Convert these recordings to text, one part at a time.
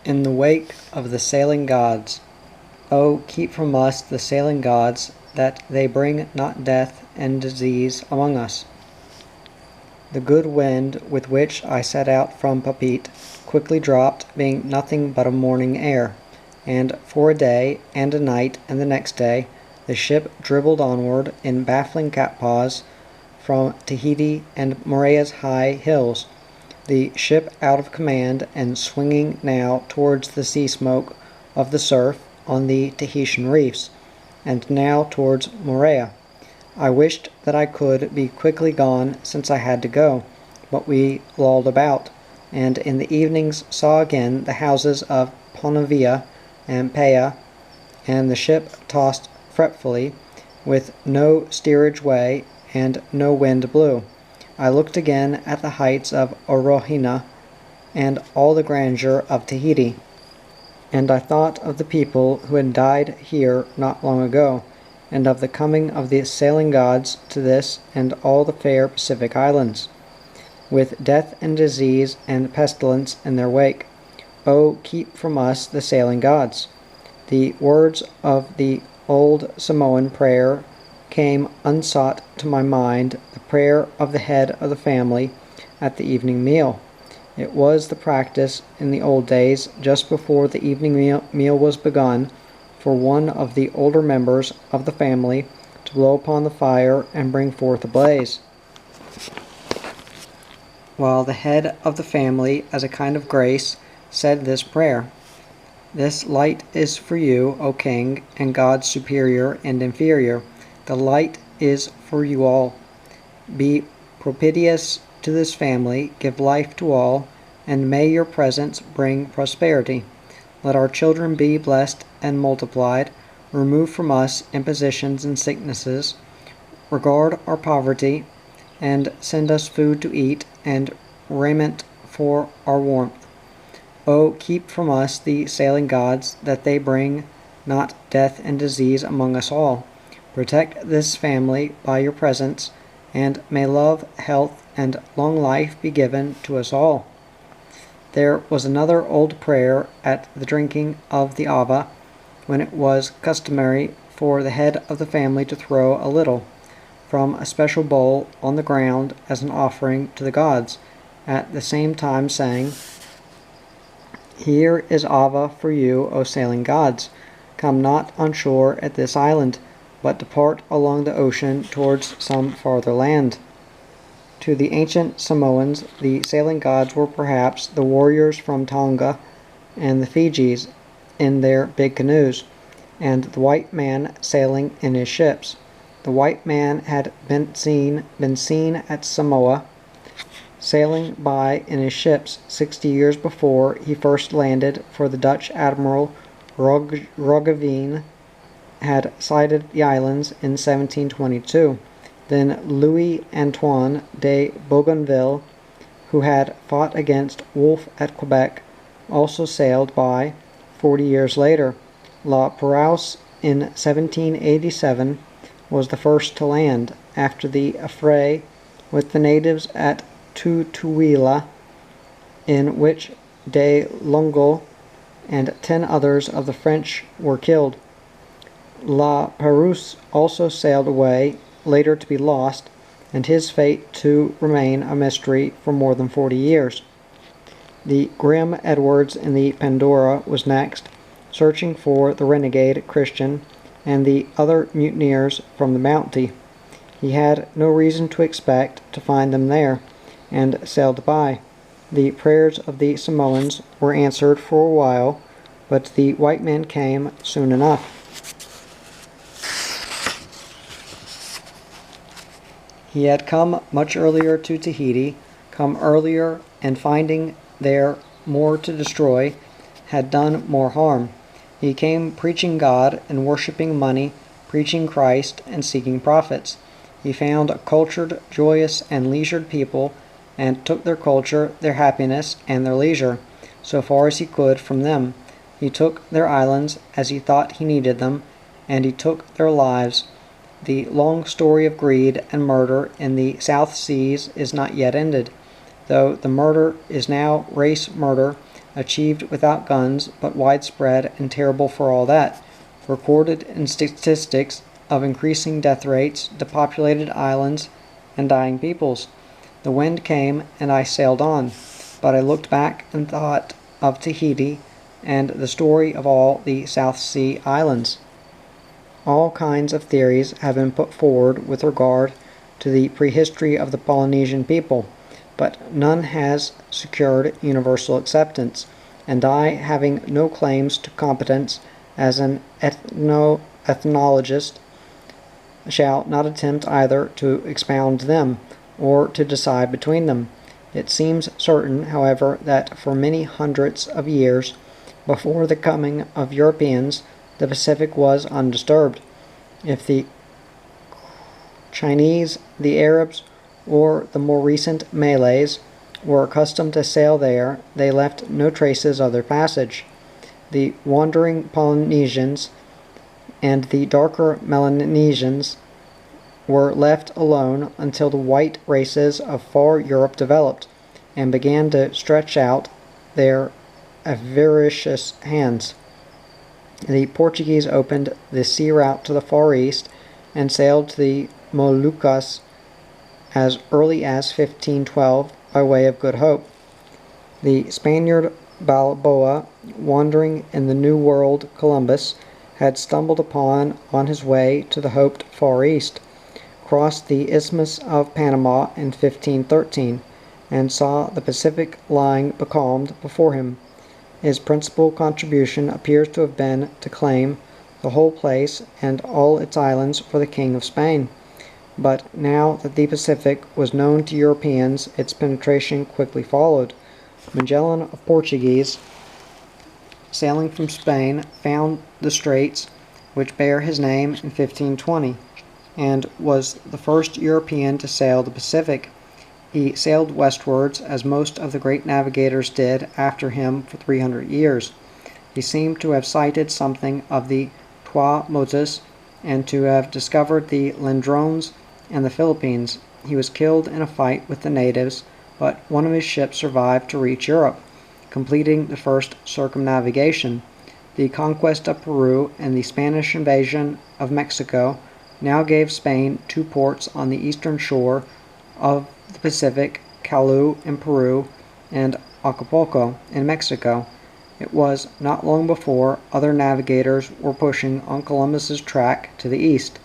In the wake of the sailing gods, O keep from us the sailing gods, that they bring not death and disease among us. The good wind with which I set out from Papeete quickly dropped, being nothing but a morning air, and for a day and a night and the next day the ship dribbled onward in baffling catpaws from Tahiti and Morea's high hills, the ship out of command and swinging now towards the sea smoke of the surf on the Tahitian reefs, and now towards Morea. I wished that I could be quickly gone, since I had to go, but we lolled about, and in the evenings saw again the houses of Ponavia and Paya, and the ship tossed fretfully, with no steerage way and no wind blew. I looked again at the heights of Orohina and all the grandeur of Tahiti, and I thought of the people who had died here not long ago, and of the coming of the sailing gods to this and all the fair Pacific islands, with death and disease and pestilence in their wake. O keep from us the sailing gods. The words of the old Samoan prayer came unsought to my mind, the prayer of the head of the family at the evening meal. It was the practice in the old days, just before the evening meal was begun, for one of the older members of the family to blow upon the fire and bring forth a blaze, while the head of the family, as a kind of grace, said this prayer: "This light is for you, O King, and gods superior and inferior. The light is for you all. Be propitious to this family, give life to all, and may your presence bring prosperity. Let our children be blessed and multiplied. Remove from us impositions and sicknesses. Regard our poverty, and send us food to eat, and raiment for our warmth. O keep from us the sailing gods, that they bring not death and disease among us all. Protect this family by your presence, and may love, health, and long life be given to us all." There was another old prayer at the drinking of the ava, when it was customary for the head of the family to throw a little from a special bowl on the ground as an offering to the gods, at the same time saying, "Here is ava for you, O sailing gods. Come not on shore at this island, but depart along the ocean towards some farther land." To the ancient Samoans, the sailing gods were perhaps the warriors from Tonga and the Fijis in their big canoes, and the white man sailing in his ships. The white man had been seen at Samoa, sailing by in his ships 60 years before he first landed, for the Dutch admiral Roggeveen had sighted the islands in 1722. Then Louis Antoine de Bougainville, who had fought against Wolfe at Quebec, also sailed by 40 years later. La Perouse in 1787 was the first to land, after the affray with the natives at Tutuila, in which de Longueuil and 10 others of the French were killed. La Perouse also sailed away, later to be lost, and his fate to remain a mystery for more than 40 years. The grim Edwards in the Pandora was next, searching for the renegade Christian and the other mutineers from the Bounty. He had no reason to expect to find them there, and sailed by. The prayers of the Samoans were answered for a while, but the white man came soon enough. He had come much earlier to Tahiti, come earlier, and finding there more to destroy, had done more harm. He came preaching God and worshipping money, preaching Christ and seeking profits. He found a cultured, joyous, and leisured people, and took their culture, their happiness, and their leisure, so far as he could from them. He took their islands as he thought he needed them, and he took their lives. The long story of greed and murder in the South Seas is not yet ended, though the murder is now race murder achieved without guns, but widespread and terrible for all that, recorded in statistics of increasing death rates, depopulated islands, and dying peoples. The wind came, and I sailed on, but I looked back and thought of Tahiti and the story of all the South Sea islands. All kinds of theories have been put forward with regard to the prehistory of the Polynesian people, but none has secured universal acceptance, and I, having no claims to competence as an ethnologist, shall not attempt either to expound them or to decide between them. It seems certain, however, that for many hundreds of years before the coming of Europeans, the Pacific was undisturbed. If the Chinese, the Arabs, or the more recent Malays were accustomed to sail there, they left no traces of their passage. The wandering Polynesians and the darker Melanesians were left alone until the white races of far Europe developed and began to stretch out their avaricious hands. The Portuguese opened the sea route to the Far East and sailed to the Moluccas as early as 1512 by way of Good Hope. The Spaniard Balboa, wandering in the New World Columbus, had stumbled upon on his way to the hoped Far East, crossed the Isthmus of Panama in 1513, and saw the Pacific lying becalmed before him. His principal contribution appears to have been to claim the whole place and all its islands for the King of Spain. But now that the Pacific was known to Europeans, its penetration quickly followed. Magellan, a Portuguese, sailing from Spain, found the straits which bear his name in 1520, and was the first European to sail the Pacific. He sailed westwards, as most of the great navigators did after him for 300 years. He seemed to have sighted something of the Tuamotus, and to have discovered the Ladrones and the Philippines. He was killed in a fight with the natives, but one of his ships survived to reach Europe, completing the first circumnavigation. The conquest of Peru and the Spanish invasion of Mexico now gave Spain two ports on the eastern shore of the Pacific, Callao in Peru and Acapulco in Mexico. It was not long before other navigators were pushing on Columbus's track to the east.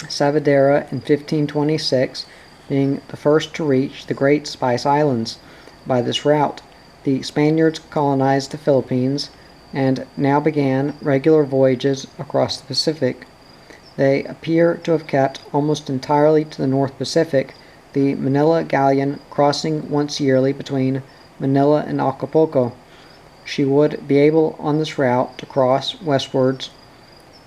Saavedra in 1526 being the first to reach the Great Spice Islands. By this route, the Spaniards colonized the Philippines and now began regular voyages across the Pacific. They appear to have kept almost entirely to the North Pacific, the Manila galleon crossing once yearly between Manila and Acapulco. She would be able on this route to cross westwards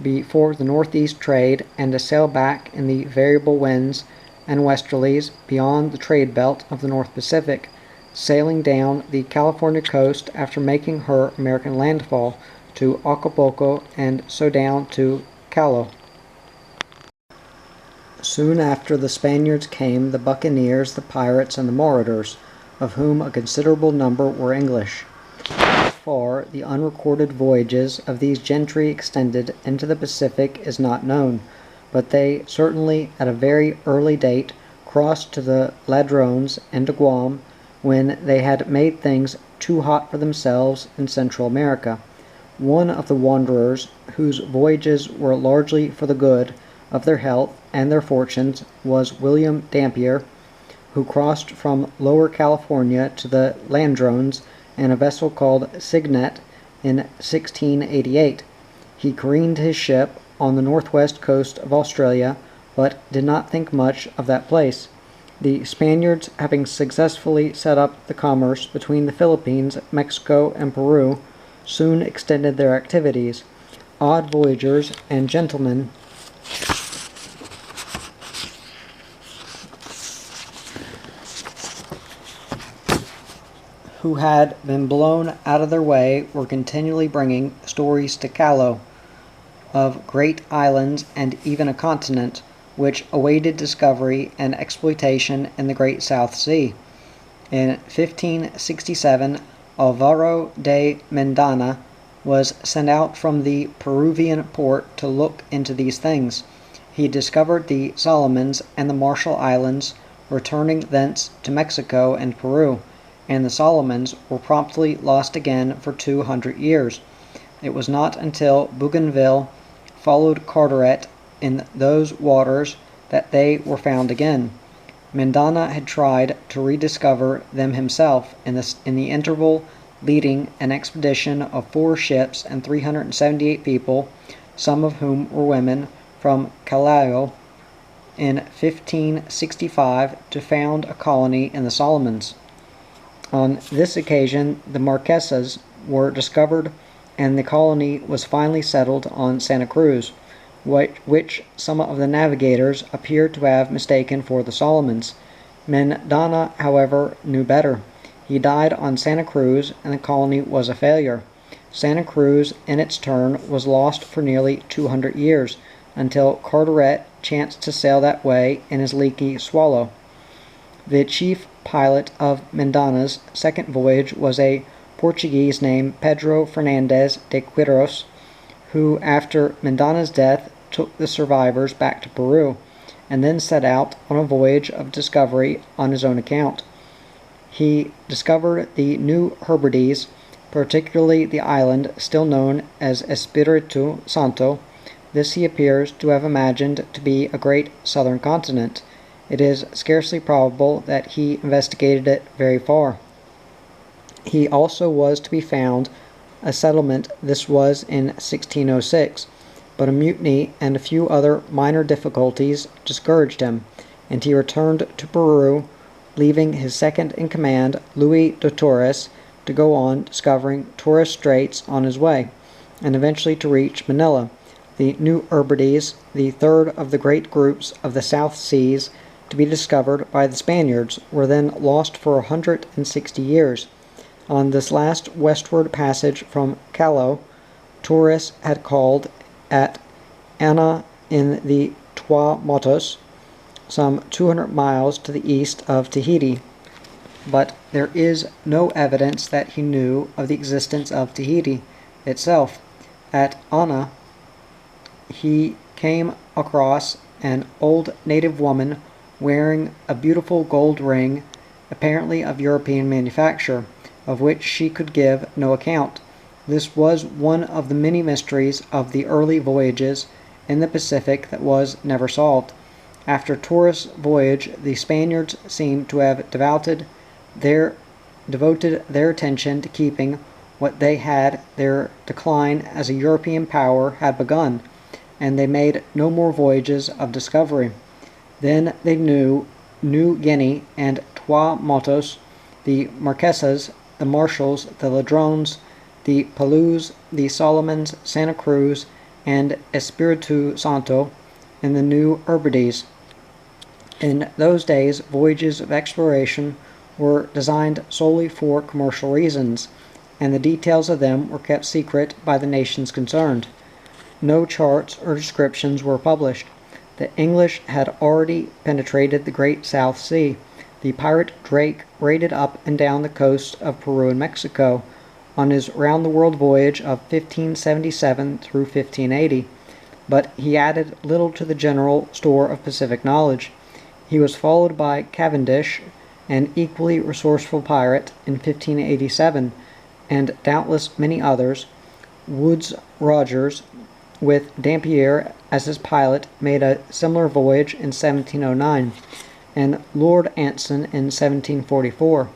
before the northeast trade and to sail back in the variable winds and westerlies beyond the trade belt of the North Pacific, sailing down the California coast after making her American landfall to Acapulco and so down to Callao. Soon after the Spaniards came the buccaneers, the pirates, and the marauders, of whom a considerable number were English. How far the unrecorded voyages of these gentry extended into the Pacific is not known, but they certainly at a very early date crossed to the Ladrones and to Guam when they had made things too hot for themselves in Central America. One of the wanderers, whose voyages were largely for the good of their health and their fortunes, was William Dampier, who crossed from Lower California to the Ladrones in a vessel called Cygnet in 1688. He careened his ship on the northwest coast of Australia, but did not think much of that place. The Spaniards, having successfully set up the commerce between the Philippines, Mexico, and Peru, soon extended their activities. Odd voyagers and gentlemen who had been blown out of their way were continually bringing stories to Callao of great islands and even a continent which awaited discovery and exploitation in the great South Sea. In 1567, Alvaro de Mendana was sent out from the Peruvian port to look into these things. He discovered the Solomons and the Marshall Islands, returning thence to Mexico and Peru, and the Solomons were promptly lost again for 200 years. It was not until Bougainville followed Carteret in those waters that they were found again. Mendana had tried to rediscover them himself in the interval leading an expedition of 4 ships and 378 people, some of whom were women, from Callao in 1565 to found a colony in the Solomons. On this occasion the Marquesas were discovered, and the colony was finally settled on Santa Cruz, which some of the navigators appear to have mistaken for the Solomons. Mendana, however, knew better. He died on Santa Cruz, and the colony was a failure. Santa Cruz, in its turn, was lost for nearly 200 years, until Carteret chanced to sail that way in his leaky Swallow. The chief pilot of Mendana's second voyage was a Portuguese named Pedro Fernandez de Quiros, who, after Mendana's death, took the survivors back to Peru, and then set out on a voyage of discovery on his own account. He discovered the New Hebrides, particularly the island still known as Espiritu Santo. This he appears to have imagined to be a great southern continent. It is scarcely probable that he investigated it very far. He also was to be found a settlement. This was in 1606, but a mutiny and a few other minor difficulties discouraged him, and he returned to Peru, leaving his second in command, Luis de Torres, to go on discovering Torres Straits on his way, and eventually to reach Manila. The New Hebrides, the third of the great groups of the South Seas to be discovered by the Spaniards, were then lost for 160 years. On this last westward passage from Callao, Torres had called at Ana in the Tuamotus, some 200 miles to the east of Tahiti, but there is no evidence that he knew of the existence of Tahiti itself. At Ana, he came across an old native woman wearing a beautiful gold ring, apparently of European manufacture, of which she could give no account. This was one of the many mysteries of the early voyages in the Pacific that was never solved. After Torres' voyage, the Spaniards seem to have devoted their attention to keeping what they had. Their decline as a European power had begun, and they made no more voyages of discovery. Then they knew New Guinea and Tuamotus, the Marquesas, the Marshalls, the Ladrones, the Palouse, the Solomons, Santa Cruz, and Espiritu Santo, and the New Hebrides. In those days, voyages of exploration were designed solely for commercial reasons, and the details of them were kept secret by the nations concerned. No charts or descriptions were published. The English had already penetrated the Great South Sea. The pirate Drake raided up and down the coasts of Peru and Mexico on his round-the-world voyage of 1577 through 1580, but he added little to the general store of Pacific knowledge. He was followed by Cavendish, an equally resourceful pirate, in 1587, and doubtless many others. Woodes Rogers, with Dampier as his pilot, made a similar voyage in 1709, and Lord Anson in 1744.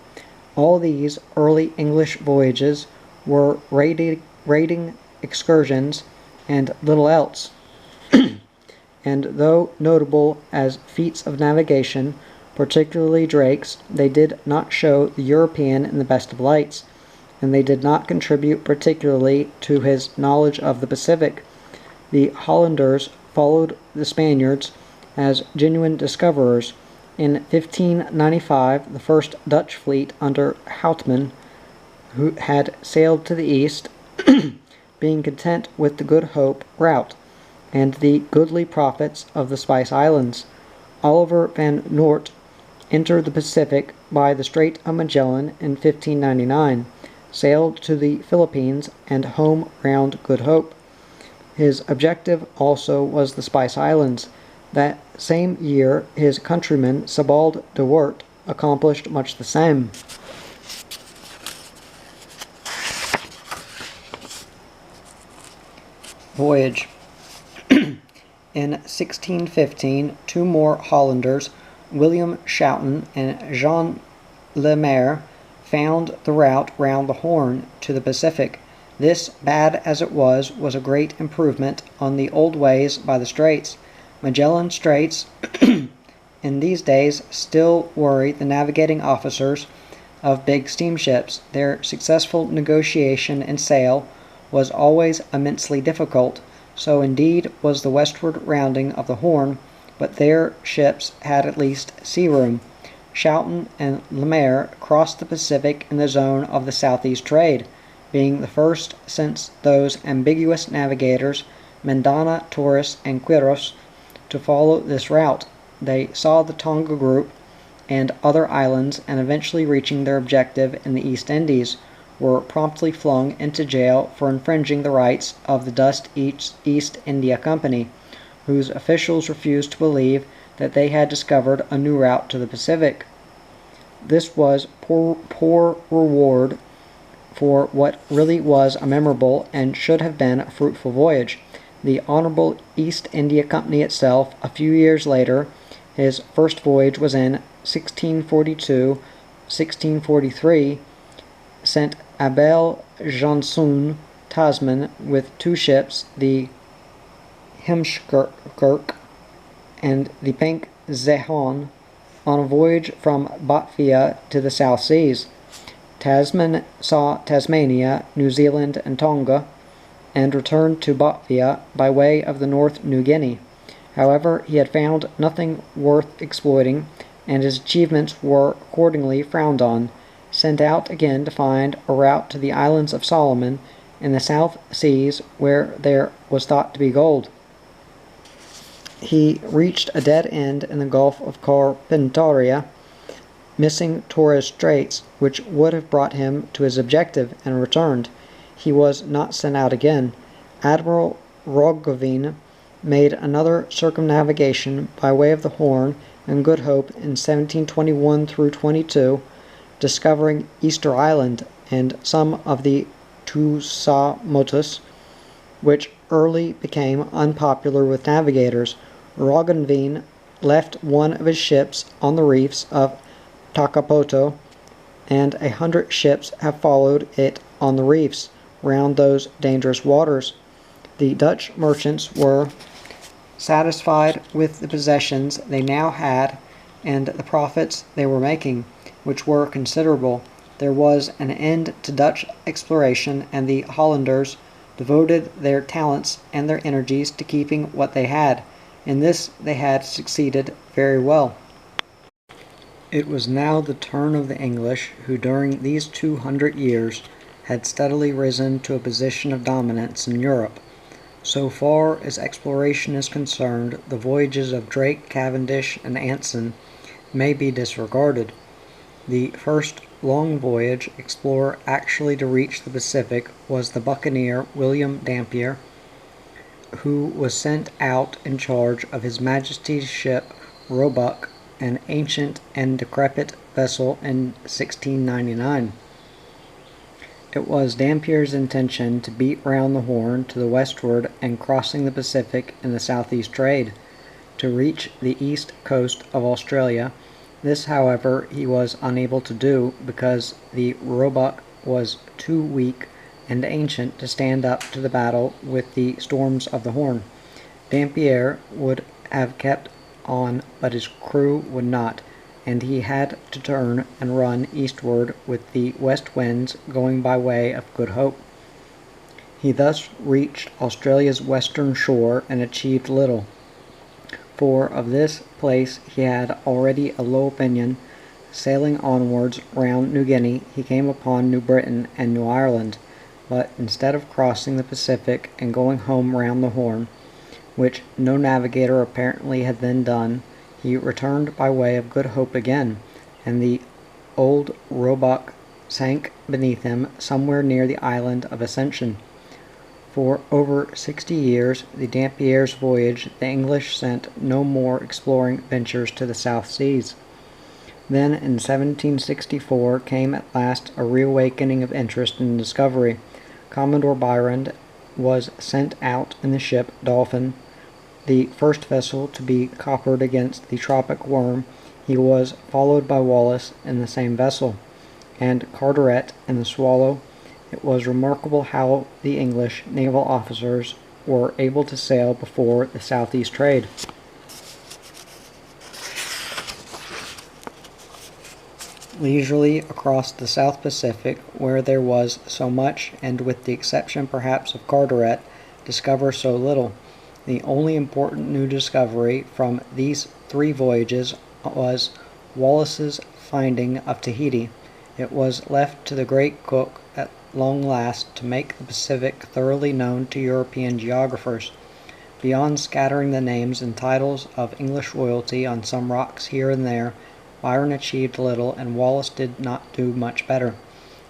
All these early English voyages were raiding excursions and little else, and though notable as feats of navigation, particularly Drake's, they did not show the European in the best of lights, and they did not contribute particularly to his knowledge of the Pacific. The Hollanders followed the Spaniards as genuine discoverers. In 1595, the first Dutch fleet under Houtman, who had sailed to the east, being content with the Good Hope route and the goodly profits of the Spice Islands. Oliver van Noort entered the Pacific by the Strait of Magellan in 1599. sailed to the Philippines and home round Good Hope. His objective also was the Spice Islands. That same year, his countryman Sebald de Weert accomplished much the same. Voyage. In 1615, two more Hollanders, William Schouten and Jean Lemaire, found the route round the Horn to the Pacific. This, bad as it was a great improvement on the old ways by the Straits. Magellan Straits in these days still worry the navigating officers of big steamships. Their successful negotiation and sail was always immensely difficult. So indeed was the westward rounding of the Horn, but their ships had at least sea room. Schouten and Lemaire crossed the Pacific in the zone of the southeast trade, being the first since those ambiguous navigators, Mendana, Torres, and Quiros, to follow this route. They saw the Tonga group and other islands, and eventually reaching their objective in the East Indies, were promptly flung into jail for infringing the rights of the Dutch East India Company, whose officials refused to believe that they had discovered a new route to the Pacific. This was poor reward for what really was a memorable and should have been a fruitful voyage. The Honorable East India Company itself, a few years later, his first voyage was in 1642-1643, sent Abel Janssen Tasman with two ships, the Heemskerk and the Pink Zeehoorn, on a voyage from Batavia to the South Seas. Tasman saw Tasmania, New Zealand, and Tonga, and returned to Batavia by way of the North New Guinea. However, he had found nothing worth exploiting, and his achievements were accordingly frowned on. Sent out again to find a route to the islands of Solomon in the South Seas, where there was thought to be gold. He reached a dead end in the Gulf of Carpentaria, missing Torres Straits, which would have brought him to his objective, and returned. He was not sent out again. Admiral Roggeveen made another circumnavigation by way of the Horn and Good Hope in 1721-22, discovering Easter Island and some of the Tuamotus, which early became unpopular with navigators. Roggeveen left one of his ships on the reefs of Takapoto, and 100 ships have followed it on the reefs round those dangerous waters. The Dutch merchants were satisfied with the possessions they now had and the profits they were making, which were considerable. There was an end to Dutch exploration, and the Hollanders devoted their talents and their energies to keeping what they had. In this they had succeeded very well. It was now the turn of the English, who during these 200 years had steadily risen to a position of dominance in Europe. So far as exploration is concerned, the voyages of Drake, Cavendish, and Anson may be disregarded. The first long voyage explorer actually to reach the Pacific was the buccaneer William Dampier, who was sent out in charge of His Majesty's ship Roebuck, an ancient and decrepit vessel, in 1699. It was Dampier's intention to beat round the Horn to the westward and crossing the Pacific in the southeast trade, to reach the east coast of Australia. This, however, he was unable to do because the Roebuck was too weak and ancient to stand up to the battle with the storms of the Horn. Dampier would have kept on, but his crew would not, and he had to turn and run eastward with the west winds going by way of Good Hope. He thus reached Australia's western shore and achieved little, for of this place he had already a low opinion. Sailing onwards round New Guinea, he came upon New Britain and New Ireland, but instead of crossing the Pacific and going home round the Horn, which no navigator apparently had then done, he returned by way of Good Hope again, and the old Roebuck sank beneath him somewhere near the island of Ascension. For over 60 years, the Dampier's voyage, the English sent no more exploring ventures to the South Seas. Then in 1764 came at last a reawakening of interest in discovery. Commodore Byron was sent out in the ship Dolphin, the first vessel to be coppered against the tropic worm. He was followed by Wallace in the same vessel, and Carteret in the Swallow. It was remarkable how the English naval officers were able to sail before the southeast trade. Leisurely across the South Pacific, where there was so much, and with the exception perhaps of Carteret, discover so little. The only important new discovery from these 3 voyages was Wallace's finding of Tahiti. It was left to the great Cook at long last to make the Pacific thoroughly known to European geographers. Beyond scattering the names and titles of English royalty on some rocks here and there, Byron achieved little, and Wallace did not do much better.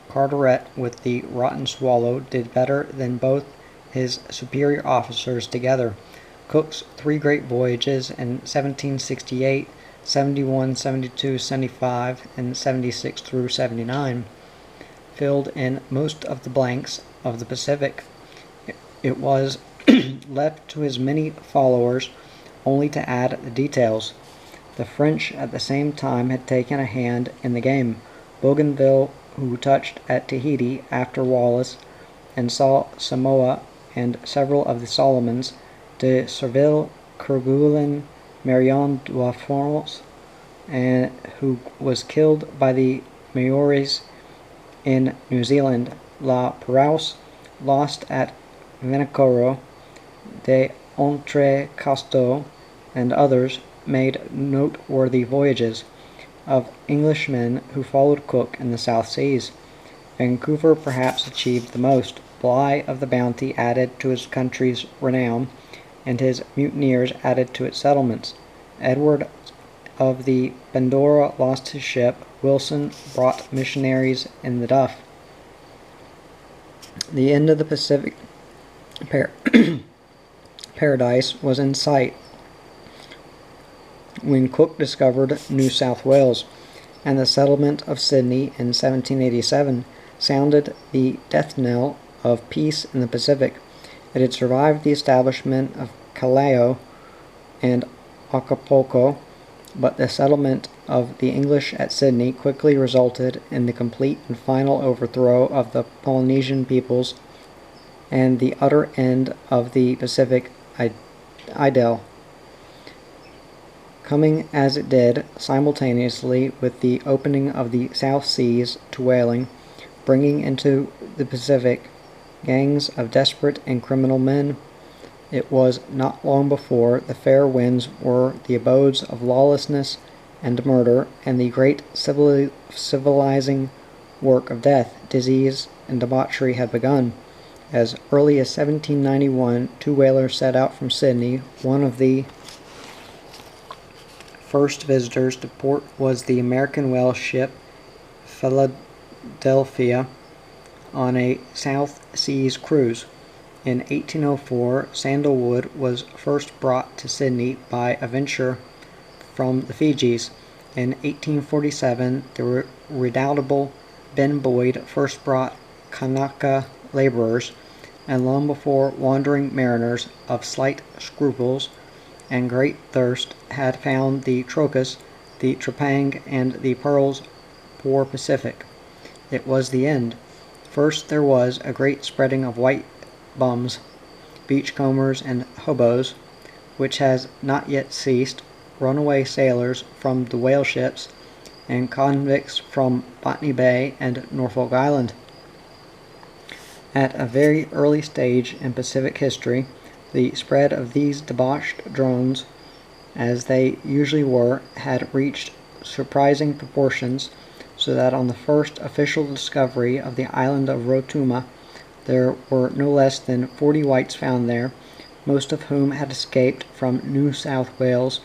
Carteret, with the Rotten Swallow, did better than both his superior officers together. Cook's 3 great voyages in 1768, 71, 72, 75, and 76 through 79 filled in most of the blanks of the Pacific. It was left to his many followers only to add the details. The French at the same time had taken a hand in the game. Bougainville, who touched at Tahiti after Wallace and saw Samoa and several of the Solomons, de Surville, Kerguelen, Marion de France, and who was killed by the Maoris in New Zealand, La Perouse, lost at Vanikoro, de Entrecasteaux, and others, made noteworthy voyages. Of Englishmen who followed Cook in the South Seas, Vancouver perhaps achieved the most. Bligh of the Bounty added to his country's renown, and his mutineers added to its settlements. Edward of the Pandora lost his ship. Wilson brought missionaries in the Duff. The end of the Pacific paradise was in sight when Cook discovered New South Wales, and the settlement of Sydney in 1787 sounded the death knell of peace in the Pacific. It had survived the establishment of Callao and Acapulco, but the settlement of the English at Sydney quickly resulted in the complete and final overthrow of the Polynesian peoples and the utter end of the Pacific idyll, coming as it did simultaneously with the opening of the South Seas to whaling, bringing into the Pacific gangs of desperate and criminal men. It was not long before the fair winds were the abodes of lawlessness and murder, and the great civilizing work of death, disease, and debauchery had begun. As early as 1791, 2 whalers set out from Sydney. One of the first visitors to port was the American whale ship Philadelphia on a South Seas cruise. In 1804, sandalwood was first brought to Sydney by a venture from the Fijis. In 1847, the redoubtable Ben Boyd first brought Kanaka laborers, and long before wandering mariners of slight scruples and great thirst had found the Trocas, the Trepang, and the pearls poor Pacific. It was the end. First there was a great spreading of white bums, beachcombers, and hobos, which has not yet ceased, runaway sailors from the whale ships, and convicts from Botany Bay and Norfolk Island. At a very early stage in Pacific history, the spread of these debauched drones, as they usually were, had reached surprising proportions, so that on the first official discovery of the island of Rotuma, there were no less than 40 whites found there, most of whom had escaped from New South Wales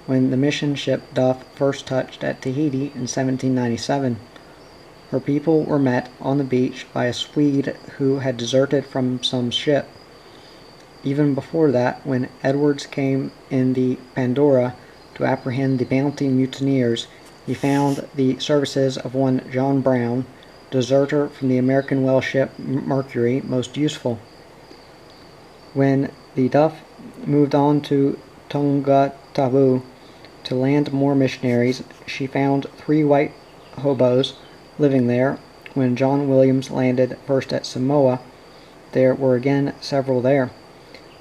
when the mission ship Duff first touched at Tahiti in 1797. Her people were met on the beach by a Swede who had deserted from some ship. Even before that, when Edwards came in the Pandora to apprehend the Bounty mutineers, he found the services of one John Brown, deserter from the American whale ship Mercury, most useful. When the Duff moved on to Tonga to land more missionaries, she found 3 white hobos living there. When John Williams landed first at Samoa, there were again several there.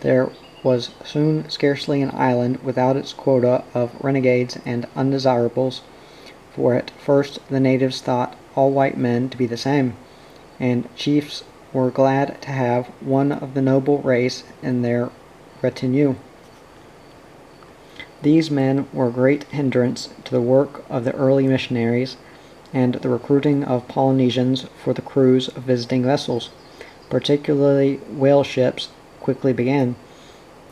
There was soon scarcely an island without its quota of renegades and undesirables, for at first the natives thought all white men to be the same, and chiefs were glad to have one of the noble race in their retinue. These men were a great hindrance to the work of the early missionaries and the recruiting of Polynesians for the crews of visiting vessels, particularly whale ships, quickly began.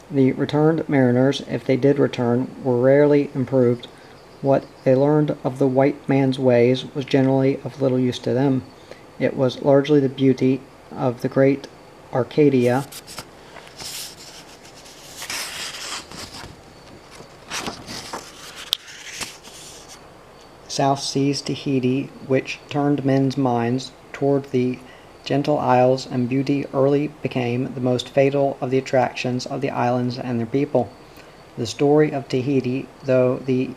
The returned mariners, if they did return, were rarely improved. What they learned of the white man's ways was generally of little use to them. It was largely the beauty of the great Arcadia, South Seas Tahiti, which turned men's minds toward the gentle isles, and beauty early became the most fatal of the attractions of the islands and their people. The story of Tahiti, though the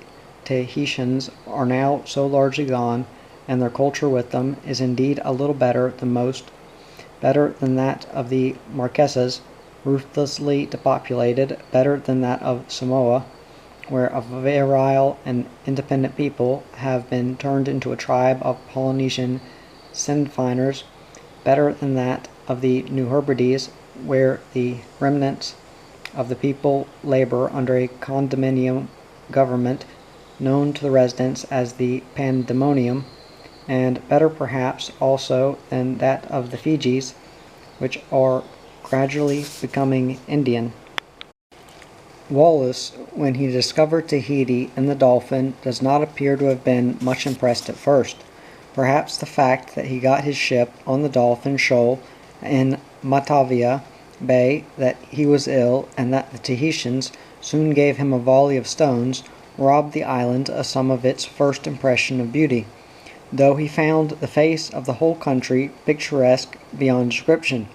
Tahitians are now so largely gone, and their culture with them, is indeed a little better than that of the Marquesas, ruthlessly depopulated, better than that of Samoa, where a virile and independent people have been turned into a tribe of Polynesian Sindfiners, better than that of the New Hebrides, where the remnants of the people labor under a condominium government known to the residents as the Pandemonium, and better perhaps also than that of the Fijis, which are gradually becoming Indian. Wallis, when he discovered Tahiti and the Dolphin, does not appear to have been much impressed at first. Perhaps the fact that he got his ship on the Dolphin Shoal in Matavai Bay, that he was ill, and that the Tahitians soon gave him a volley of stones, robbed the island of some of its first impression of beauty, though he found the face of the whole country picturesque beyond description.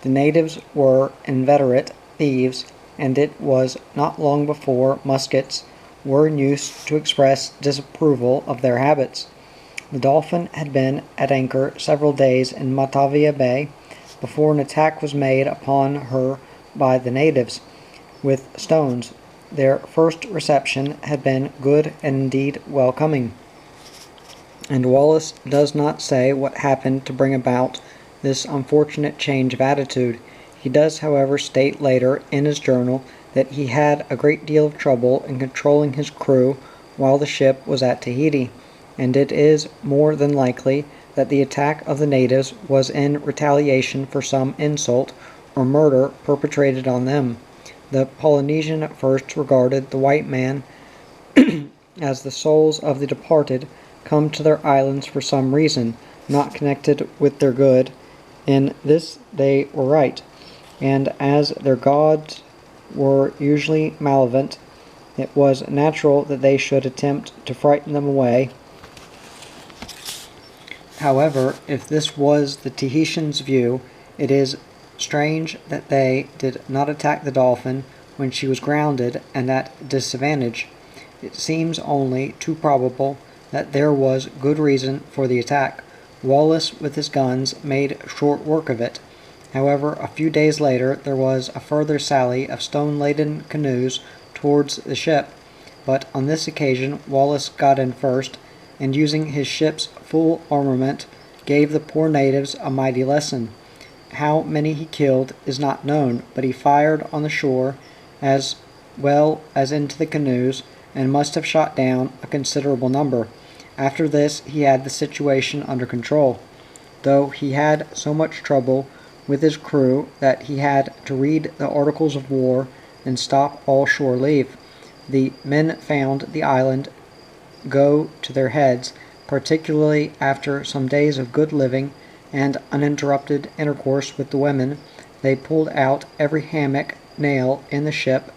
The natives were inveterate thieves, and it was not long before muskets were in use to express disapproval of their habits. The Dolphin had been at anchor several days in Matavai Bay before an attack was made upon her by the natives with stones. Their first reception had been good and indeed welcoming, and Wallis does not say what happened to bring about this unfortunate change of attitude. He does, however, state later in his journal that he had a great deal of trouble in controlling his crew while the ship was at Tahiti, and it is more than likely that the attack of the natives was in retaliation for some insult or murder perpetrated on them. The Polynesian at first regarded the white man as the souls of the departed come to their islands for some reason, not connected with their good. In this they were right, and as their gods were usually malevolent, it was natural that they should attempt to frighten them away. However, if this was the Tahitians' view, it is strange that they did not attack the Dolphin when she was grounded and at disadvantage. It seems only too probable that there was good reason for the attack. Wallis, with his guns, made short work of it. However, a few days later there was a further sally of stone-laden canoes towards the ship, but on this occasion Wallis got in first, and using his ship's full armament, gave the poor natives a mighty lesson. How many he killed is not known, but he fired on the shore as well as into the canoes, and must have shot down a considerable number. After this he had the situation under control, though he had so much trouble with his crew that he had to read the Articles of War and stop all shore leave. The men found the island go to their heads, particularly after some days of good living and uninterrupted intercourse with the women. They pulled out every hammock nail in the ship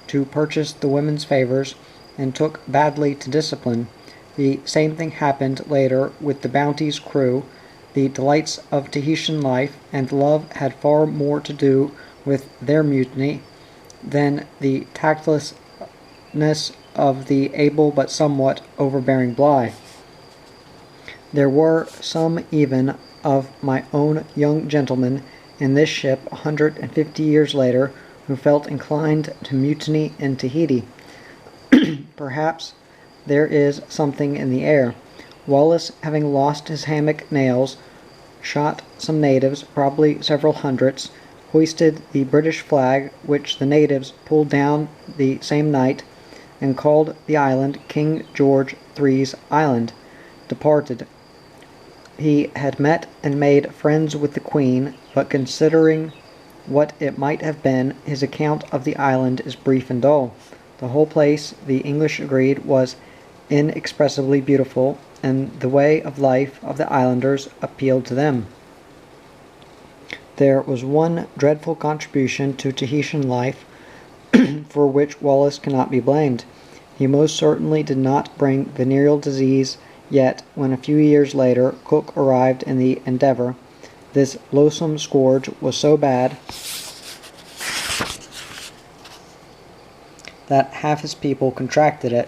to purchase the women's favors, and took badly to discipline. The same thing happened later with the Bounty's crew. The delights of Tahitian life and love had far more to do with their mutiny than the tactlessness of the able but somewhat overbearing Bligh. There were some even of my own young gentlemen in this ship 150 years later who felt inclined to mutiny in Tahiti. Perhaps there is something in the air. Wallace, having lost his hammock nails, shot some natives, probably several hundreds, hoisted the British flag, which the natives pulled down the same night, and called the island King George III's Island, departed. He had met and made friends with the Queen, but considering what it might have been, his account of the island is brief and dull. The whole place, the English agreed, was inexpressibly beautiful, and the way of life of the islanders appealed to them. There was one dreadful contribution to Tahitian life for which Wallace cannot be blamed. He most certainly did not bring venereal disease, yet when a few years later Cook arrived in the Endeavour, this loathsome scourge was so bad that half his people contracted it.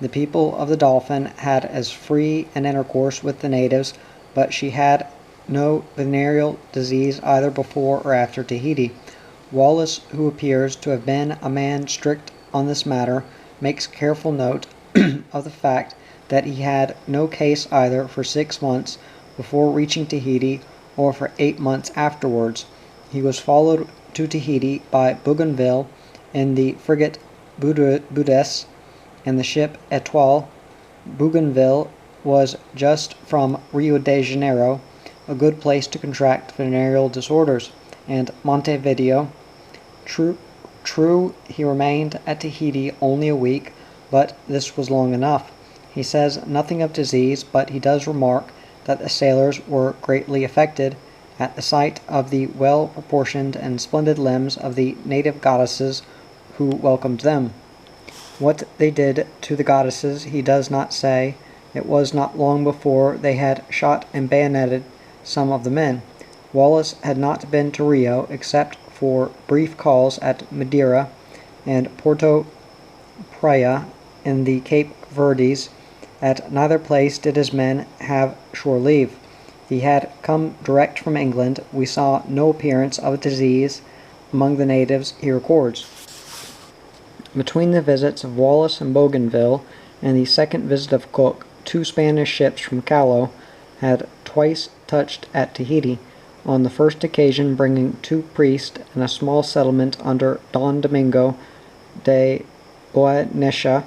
The people of the Dolphin had as free an intercourse with the natives, but she had no venereal disease either before or after Tahiti. Wallace, who appears to have been a man strict on this matter, makes careful note of the fact that he had no case either for 6 months before reaching Tahiti or for 8 months afterwards. He was followed to Tahiti by Bougainville in the frigate Boudess and the ship Etoile. Bougainville was just from Rio de Janeiro, a good place to contract venereal disorders, and Montevideo. True, he remained at Tahiti only a week, but this was long enough. He says nothing of disease, but he does remark that the sailors were greatly affected at the sight of the well-proportioned and splendid limbs of the native goddesses who welcomed them. What they did to the goddesses he does not say. It was not long before they had shot and bayoneted some of the men. Wallace had not been to Rio except for brief calls at Madeira and Porto Praya in the Cape Verdes. At neither place did his men have shore leave. He had come direct from England. We saw no appearance of disease among the natives, he records. Between the visits of Wallace and Bougainville and the second visit of Cook, 2 Spanish ships from Callao had twice touched at Tahiti, on the first occasion bringing 2 priests and a small settlement under Don Domingo de Boanecha.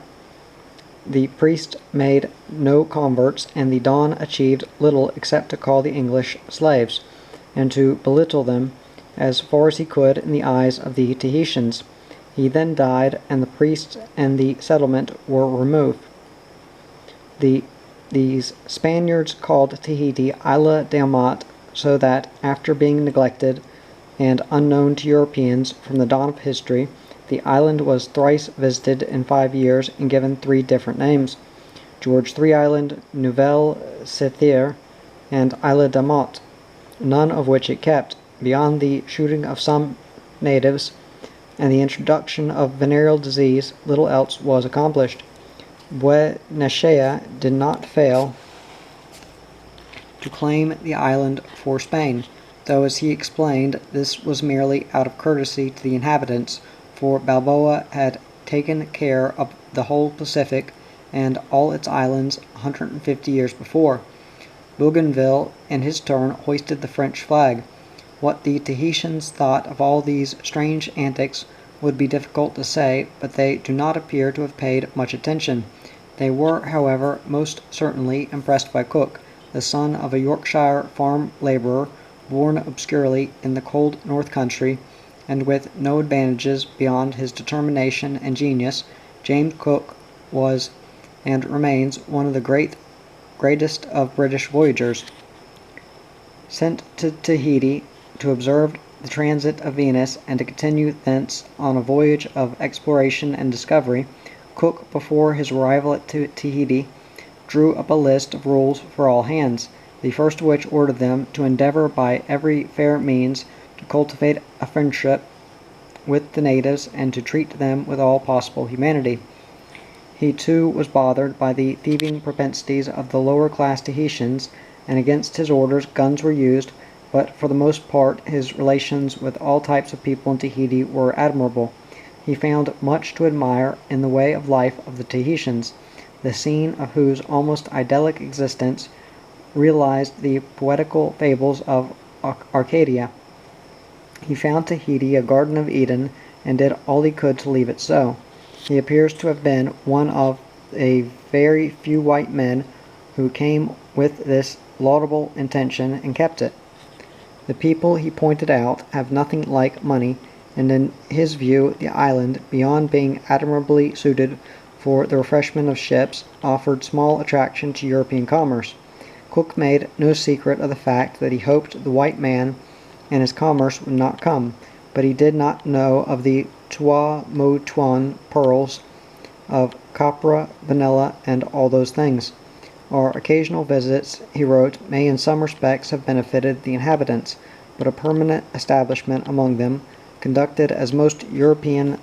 The priest made no converts, and the Don achieved little except to call the English slaves, and to belittle them as far as he could in the eyes of the Tahitians. He then died, and the priests and the settlement were removed. These Spaniards called Tahiti Isla de Amat, so that, after being neglected and unknown to Europeans from the dawn of history, the island was thrice visited in 5 years and given 3 different names: George III Island, Nouvelle Sethier, and Isla de Amat, none of which it kept. Beyond the shooting of some natives and the introduction of venereal disease, little else was accomplished. Buenechea did not fail to claim the island for Spain, though, as he explained, this was merely out of courtesy to the inhabitants, for Balboa had taken care of the whole Pacific and all its islands 150 years before. Bougainville, in his turn, hoisted the French flag. What the Tahitians thought of all these strange antics would be difficult to say, but they do not appear to have paid much attention. They were, however, most certainly impressed by Cook, the son of a Yorkshire farm labourer, born obscurely in the cold north country, and with no advantages beyond his determination and genius. James Cook was and remains one of the great greatest of British voyagers. Sent to Tahiti to observe the transit of Venus and to continue thence on a voyage of exploration and discovery, Cook, before his arrival at Tahiti, drew up a list of rules for all hands, the first of which ordered them to endeavor by every fair means to cultivate a friendship with the natives and to treat them with all possible humanity. He too was bothered by the thieving propensities of the lower class Tahitians, and against his orders guns were used, but for the most part his relations with all types of people in Tahiti were admirable. He found much to admire in the way of life of the Tahitians, the scene of whose almost idyllic existence realized the poetical fables of Arcadia. He found Tahiti a Garden of Eden, and did all he could to leave it so. He appears to have been one of a very few white men who came with this laudable intention and kept it. The people, he pointed out, have nothing like money, and in his view the island, beyond being admirably suited for the refreshment of ships, offered small attraction to European commerce. Cook made no secret of the fact that he hoped the white man and his commerce would not come, but he did not know of the Tuamotuan pearls, of copra, vanilla, and all those things. Our occasional visits, he wrote, may in some respects have benefited the inhabitants, but a permanent establishment among them, conducted as most European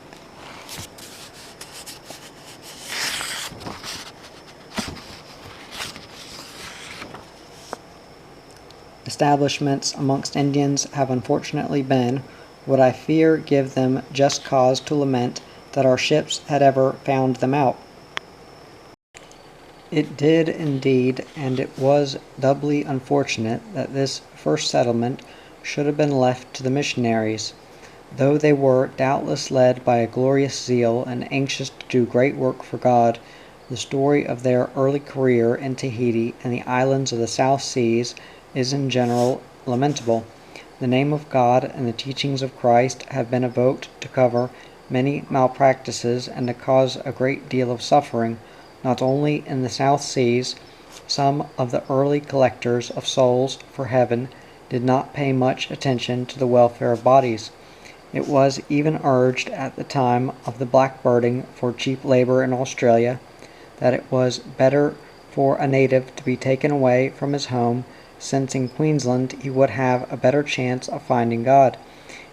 establishments amongst Indians have unfortunately been, would I fear give them just cause to lament that our ships had ever found them out. It did indeed, and it was doubly unfortunate that this first settlement should have been left to the missionaries. Though they were doubtless led by a glorious zeal and anxious to do great work for God, the story of their early career in Tahiti and the islands of the South Seas is in general lamentable. The name of God and the teachings of Christ have been evoked to cover many malpractices and to cause a great deal of suffering, not only in the South Seas. Some of the early collectors of souls for heaven did not pay much attention to the welfare of bodies. It was even urged at the time of the blackbirding for cheap labor in Australia that it was better for a native to be taken away from his home, since in Queensland he would have a better chance of finding God.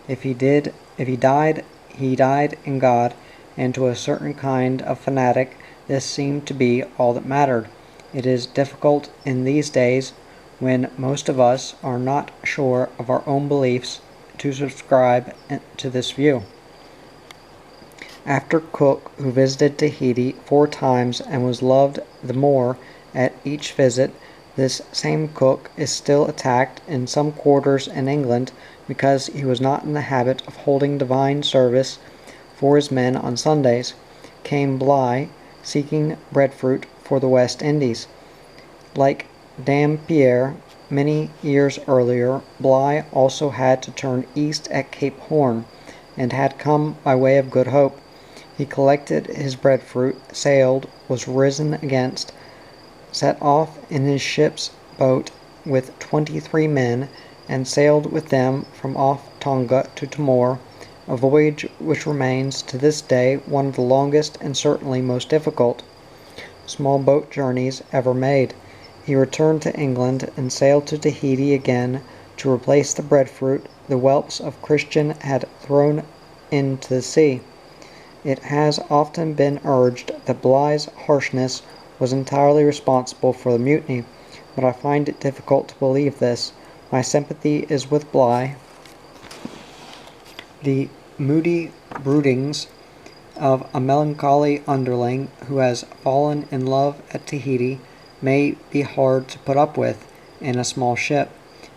If he died, he died in God, and to a certain kind of fanatic this seemed to be all that mattered. It is difficult in these days, when most of us are not sure of our own beliefs, to subscribe to this view. After Cook, who visited Tahiti 4 times and was loved the more at each visit, this same Cook is still attacked in some quarters in England because he was not in the habit of holding divine service for his men on Sundays. Came Bligh, seeking breadfruit for the West Indies. Like Dampier, many years earlier, Bligh also had to turn east at Cape Horn, and had come by way of Good Hope. He collected his breadfruit, sailed, was risen against, set off in his ship's boat with 23 men, and sailed with them from off Tonga to Timor, a voyage which remains to this day one of the longest and certainly most difficult small boat journeys ever made. He returned to England and sailed to Tahiti again to replace the breadfruit the whelps of Christian had thrown into the sea. It has often been urged that Bligh's harshness was entirely responsible for the mutiny, but I find it difficult to believe this. My sympathy is with Bligh. The moody broodings of a melancholy underling who has fallen in love at Tahiti may be hard to put up with in a small ship,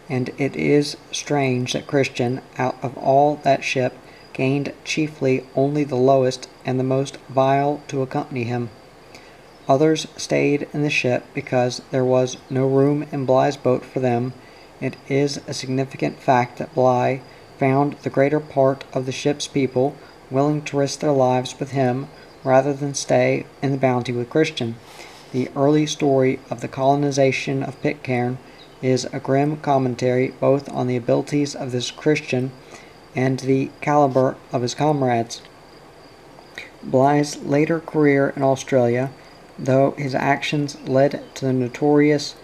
and it is strange that Christian, out of all that ship, gained chiefly only the lowest and the most vile to accompany him. Others stayed in the ship because there was no room in Bligh's boat for them. It is a significant fact that Bligh found the greater part of the ship's people willing to risk their lives with him rather than stay in the Bounty with Christian. The early story of the colonization of Pitcairn is a grim commentary both on the abilities of this Christian and the caliber of his comrades. Bligh's later career in Australia, though his actions led to the notorious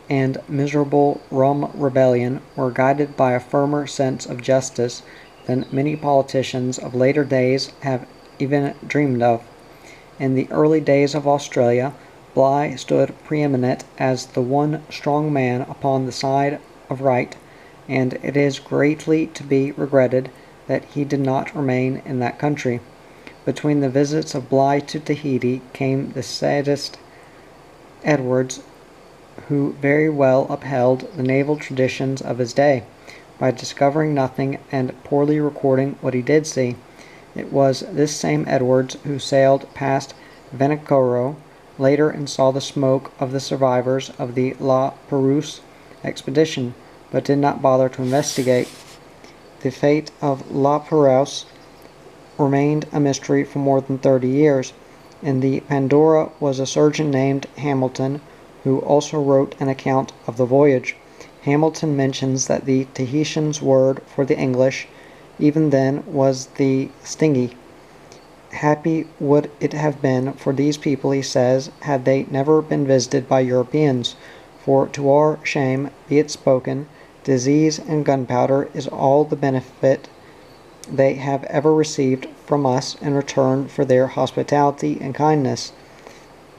and miserable Rum Rebellion, were guided by a firmer sense of justice than many politicians of later days have even dreamed of. In the early days of Australia, Bligh stood preeminent as the one strong man upon the side of right, and it is greatly to be regretted that he did not remain in that country. Between the visits of Bligh to Tahiti came the sadist Edwards, who very well upheld the naval traditions of his day, by discovering nothing and poorly recording what he did see. It was this same Edwards who sailed past Vanikoro later and saw the smoke of the survivors of the La Perouse expedition, but did not bother to investigate. The fate of La Perouse remained a mystery for more than 30 years. In the Pandora was a surgeon named Hamilton, who also wrote an account of the voyage. Hamilton mentions that the Tahitians' word for the English, even then, was the stingy. Happy would it have been for these people, he says, had they never been visited by Europeans, for to our shame be it spoken, disease and gunpowder is all the benefit they have ever received from us in return for their hospitality and kindness.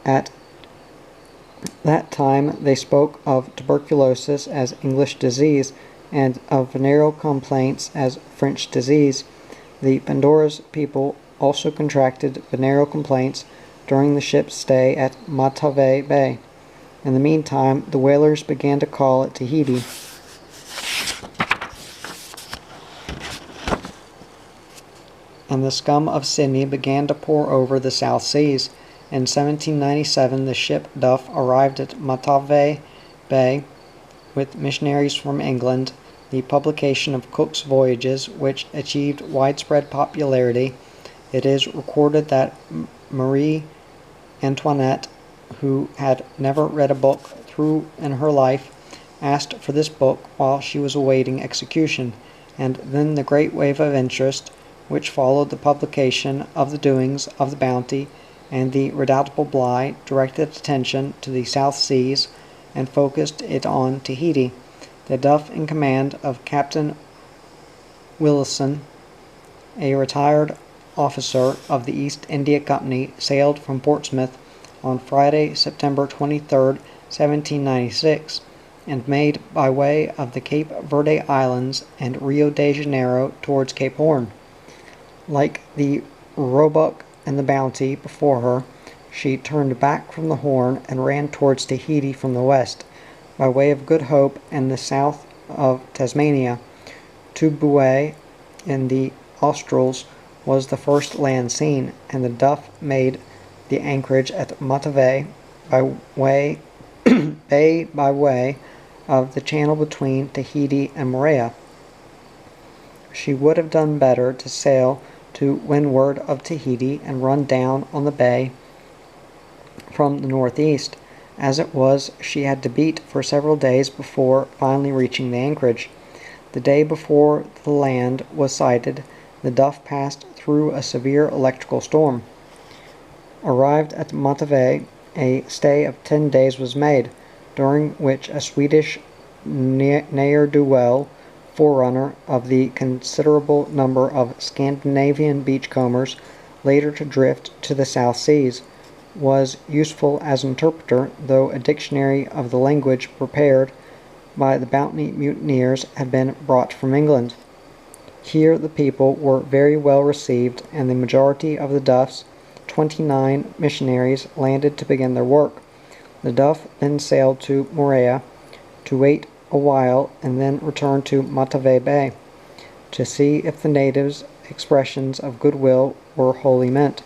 At that time they spoke of tuberculosis as English disease, and of venereal complaints as French disease. The Pandora's people also contracted venereal complaints during the ship's stay at Matavai Bay. In the meantime, the whalers began to call at Tahiti. And the scum of Sydney began to pour over the South Seas. In 1797, the ship Duff arrived at Matavai Bay with missionaries from England. The publication of Cook's Voyages, which achieved widespread popularity, it is recorded that Marie Antoinette, who had never read a book through in her life, asked for this book while she was awaiting execution, and then the great wave of interest which followed the publication of the doings of the Bounty and the redoubtable Bligh directed attention to the South Seas and focused it on Tahiti. The Duff, in command of Captain Willison, a retired officer of the East India Company, sailed from Portsmouth on Friday, September 23, 1796, and made by way of the Cape Verde Islands and Rio de Janeiro towards Cape Horn. Like the Roebuck and the Bounty before her, she turned back from the Horn and ran towards Tahiti from the west, by way of Good Hope and the south of Tasmania. Tubuai in the Australs was the first land seen, and the Duff made the anchorage at Matavai Bay by way of the channel between Tahiti and Moorea. She would have done better to sail to windward of Tahiti and run down on the bay from the northeast. As it was, she had to beat for several days before finally reaching the anchorage. The day before the land was sighted, the Duff passed through a severe electrical storm. Arrived at Matavai, a stay of 10 days was made, during which a Swedish ne'er-do-well, forerunner of the considerable number of Scandinavian beachcombers later to drift to the South Seas, was useful as interpreter, though a dictionary of the language prepared by the Bounty mutineers had been brought from England. Here the people were very well received, and the majority of the Duff's 29 missionaries landed to begin their work. The Duff then sailed to Moorea to wait a while and then returned to Matavai Bay to see if the natives' expressions of goodwill were wholly meant.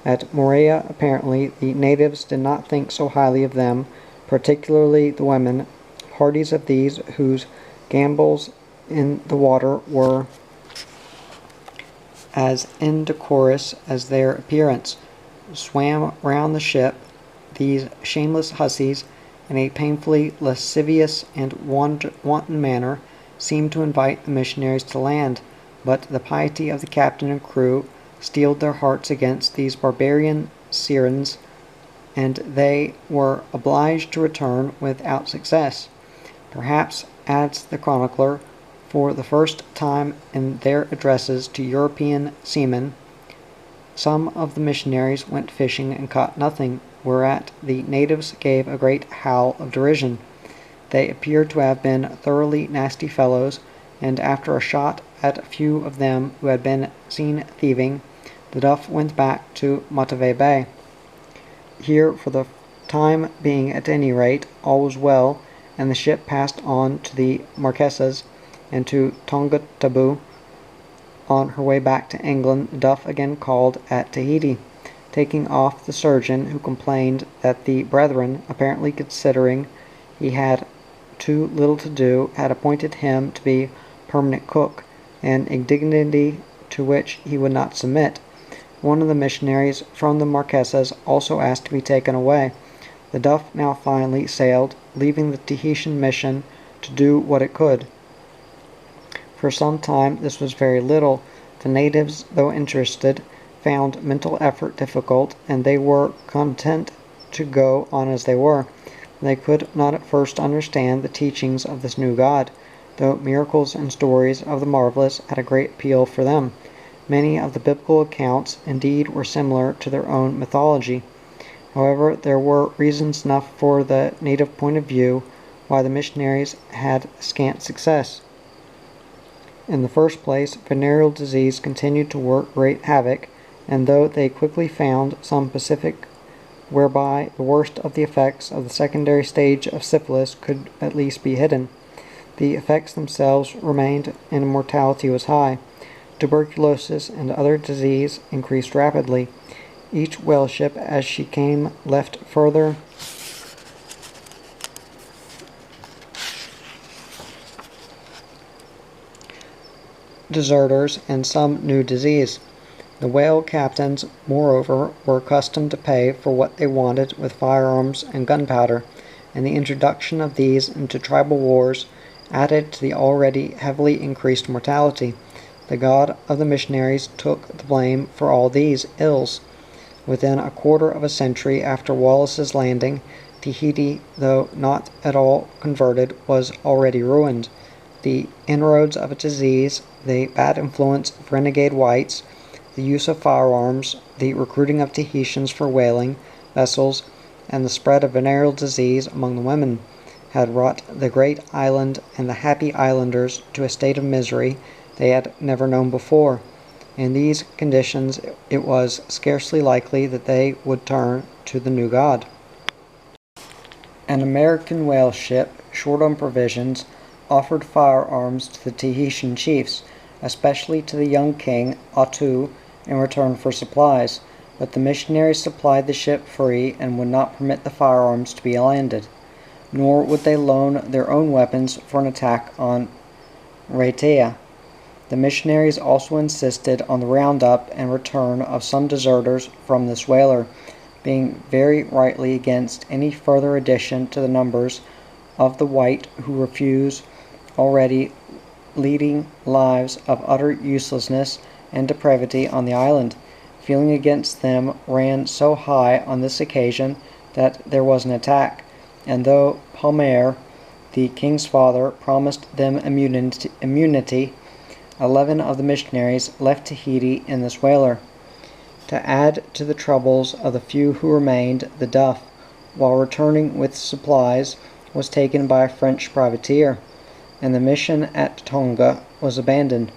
At Moorea, apparently, the natives did not think so highly of them, particularly the women, parties of these whose gambols in the water were as indecorous as their appearance, swam round the ship. these shameless hussies, in a painfully lascivious and wanton manner, seemed to invite the missionaries to land, but the piety of the captain and crew steeled their hearts against these barbarian sirens, and they were obliged to return without success. Perhaps, adds the chronicler, for the first time in their addresses to European seamen, some of the missionaries went fishing and caught nothing, whereat the natives gave a great howl of derision. They appeared to have been thoroughly nasty fellows, and after a shot at a few of them who had been seen thieving, the Duff went back to Matavai Bay. Here, for the time being at any rate, all was well, and the ship passed on to the Marquesas and to Tonga-Tabou. On her way back to England, the Duff again called at Tahiti, taking off the surgeon, who complained that the brethren, apparently considering he had too little to do, had appointed him to be permanent cook, an indignity to which he would not submit. One of the missionaries from the Marquesas also asked to be taken away. The Duff now finally sailed, leaving the Tahitian mission to do what it could. For some time this was very little. The natives, though interested, found mental effort difficult, and they were content to go on as they were. They could not at first understand the teachings of this new God, though miracles and stories of the marvelous had a great appeal for them. Many of the biblical accounts, indeed, were similar to their own mythology. However, there were reasons enough for the native point of view why the missionaries had scant success. In the first place, venereal disease continued to work great havoc, and though they quickly found some specific whereby the worst of the effects of the secondary stage of syphilis could at least be hidden, the effects themselves remained and mortality was high. Tuberculosis and other disease increased rapidly. Each whale ship, as she came, left further deserters and some new disease. The whale captains, moreover, were accustomed to pay for what they wanted with firearms and gunpowder, and the introduction of these into tribal wars added to the already heavily increased mortality. The God of the missionaries took the blame for all these ills. Within a quarter of a century after Wallace's landing, Tahiti, though not at all converted, was already ruined. The inroads of a disease, the bad influence of renegade whites, the use of firearms, the recruiting of Tahitians for whaling vessels, and the spread of venereal disease among the women had wrought the great island and the happy islanders to a state of misery they had never known before. In these conditions it was scarcely likely that they would turn to the new God. An American whale ship, short on provisions, offered firearms to the Tahitian chiefs, especially to the young king, Attu, in return for supplies, but the missionaries supplied the ship free and would not permit the firearms to be landed, nor would they loan their own weapons for an attack on Raiatea. The missionaries also insisted on the round-up and return of some deserters from this whaler, being very rightly against any further addition to the numbers of the white who refuse, already leading lives of utter uselessness and depravity on the island. Feeling against them ran so high on this occasion that there was an attack, and though Palmer, the king's father, promised them immunity, 11 of the missionaries left Tahiti in this whaler. To add to the troubles of the few who remained, the Duff, while returning with supplies, was taken by a French privateer, and the mission at Tonga was abandoned.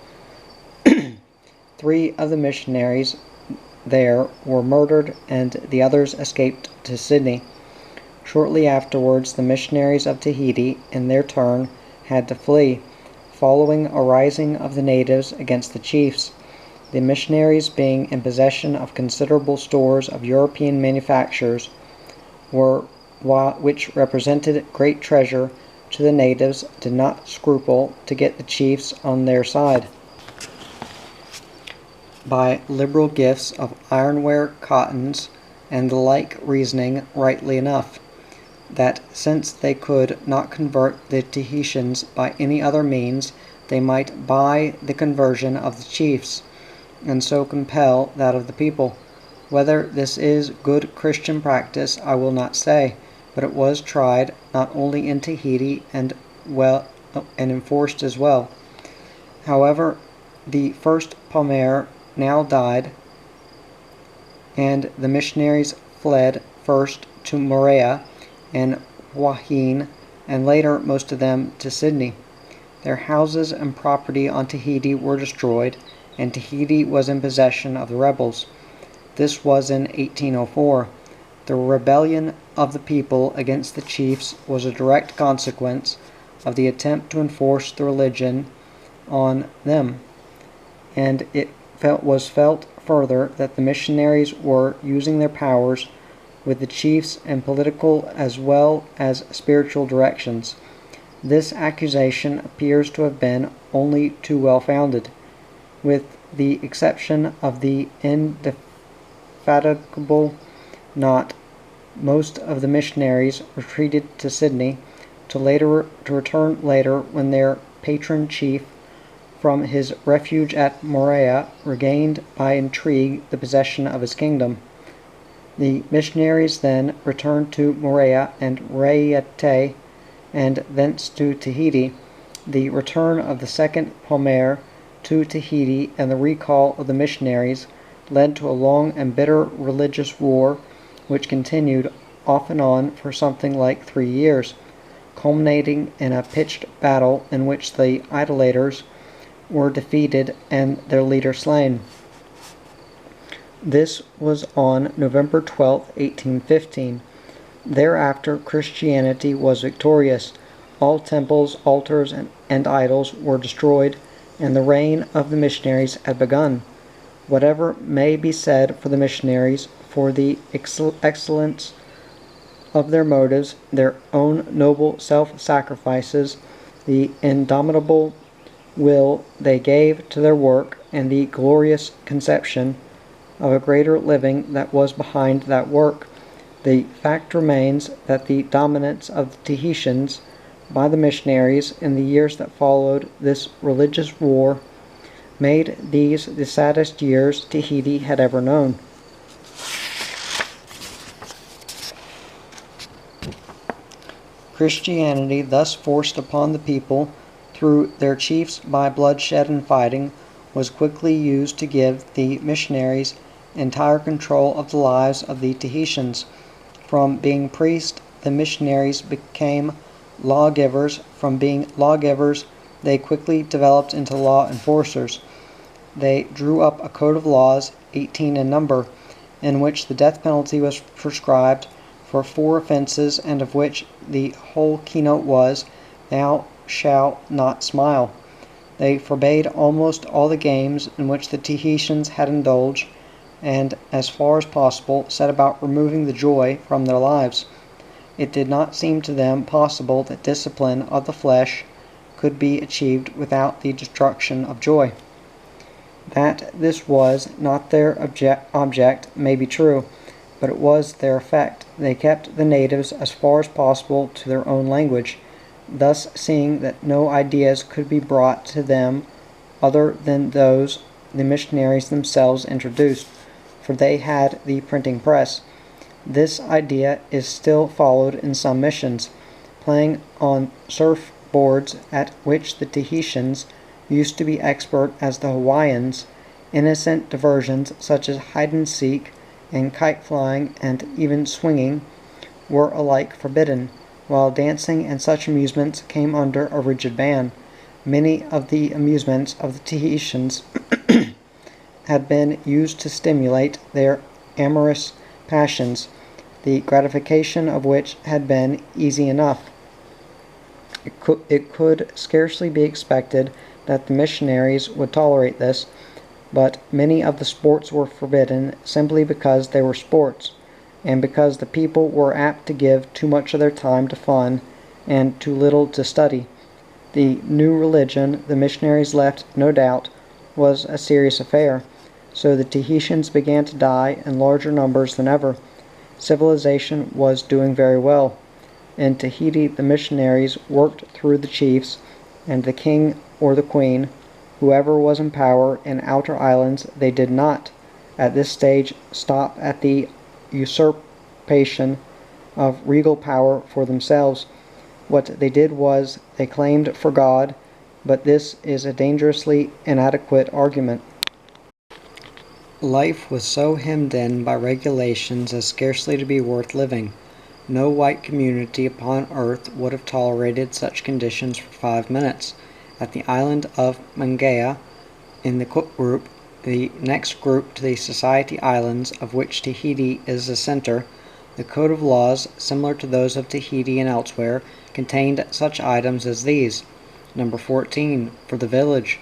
3 of the missionaries there were murdered, and the others escaped to Sydney. Shortly afterwards, the missionaries of Tahiti, in their turn, had to flee, following a rising of the natives against the chiefs. The missionaries, being in possession of considerable stores of European manufactures, which represented great treasure to the natives, did not scruple to get the chiefs on their side by liberal gifts of ironware, cottons, and the like reasoning rightly enough, that since they could not convert the Tahitians by any other means, they might buy the conversion of the chiefs, and so compel that of the people. Whether this is good Christian practice I will not say, but it was tried not only in Tahiti and enforced as well. However, the first Palmer now died, and the missionaries fled first to Moorea and Huahine, and later most of them to Sydney. Their houses and property on Tahiti were destroyed, and Tahiti was in possession of the rebels. This was in 1804. The rebellion of the people against the chiefs was a direct consequence of the attempt to enforce the religion on them, and it was felt further that the missionaries were using their powers with the chiefs in political as well as spiritual directions. This accusation appears to have been only too well founded. With the exception of the indefatigable Knot, most of the missionaries retreated to Sydney, to return later when their patron chief, from his refuge at Moorea, regained by intrigue the possession of his kingdom. The missionaries then returned to Moorea and Raiatea, and thence to Tahiti. The return of the second Palmer to Tahiti and the recall of the missionaries led to a long and bitter religious war, which continued off and on for something like 3 years, culminating in a pitched battle in which the idolaters were defeated and their leader slain. This was on November 12, 1815. Thereafter Christianity was victorious. All temples, altars, and idols were destroyed, and the reign of the missionaries had begun. Whatever may be said for the missionaries, for the excellence of their motives, their own noble self-sacrifices, the indomitable will they gave to their work, and the glorious conception of a greater living that was behind that work, the fact remains that the dominance of the Tahitians by the missionaries in the years that followed this religious war made these the saddest years Tahiti had ever known. Christianity, thus forced upon the people through their chiefs by bloodshed and fighting, was quickly used to give the missionaries entire control of the lives of the Tahitians. From being priests, the missionaries became lawgivers. From being lawgivers, they quickly developed into law enforcers. They drew up a code of laws, 18 in number, in which the death penalty was prescribed for 4 offenses, and of which the whole keynote was, "Thou shalt not smile." They forbade almost all the games in which the Tahitians had indulged, and, as far as possible, set about removing the joy from their lives. It did not seem to them possible that discipline of the flesh could be achieved without the destruction of joy. That this was not their object may be true, but it was their effect. They kept the natives as far as possible to their own language, thus seeing that no ideas could be brought to them other than those the missionaries themselves introduced, for they had the printing press. This idea is still followed in some missions. Playing on surf boards, at which the Tahitians used to be expert as the Hawaiians, innocent diversions such as hide-and-seek and kite-flying and even swinging were alike forbidden, while dancing and such amusements came under a rigid ban. Many of the amusements of the Tahitians had been used to stimulate their amorous passions, the gratification of which had been easy enough. It could scarcely be expected that the missionaries would tolerate this, but many of the sports were forbidden simply because they were sports, and because the people were apt to give too much of their time to fun and too little to study. The new religion the missionaries left, no doubt, was a serious affair, so the Tahitians began to die in larger numbers than ever. civilization was doing very well. In Tahiti, the missionaries worked through the chiefs, and the king or the queen, whoever was in power in outer islands. They did not, at this stage, stop at the usurpation of regal power for themselves. What they did was, they claimed for God, but this is a dangerously inadequate argument. Life was so hemmed in by regulations as scarcely to be worth living. No white community upon earth would have tolerated such conditions for 5 minutes. At the island of Mangaia, in the Cook group, the next group to the Society Islands, of which Tahiti is the center, the code of laws, similar to those of Tahiti and elsewhere, contained such items as these. Number 14, for the village.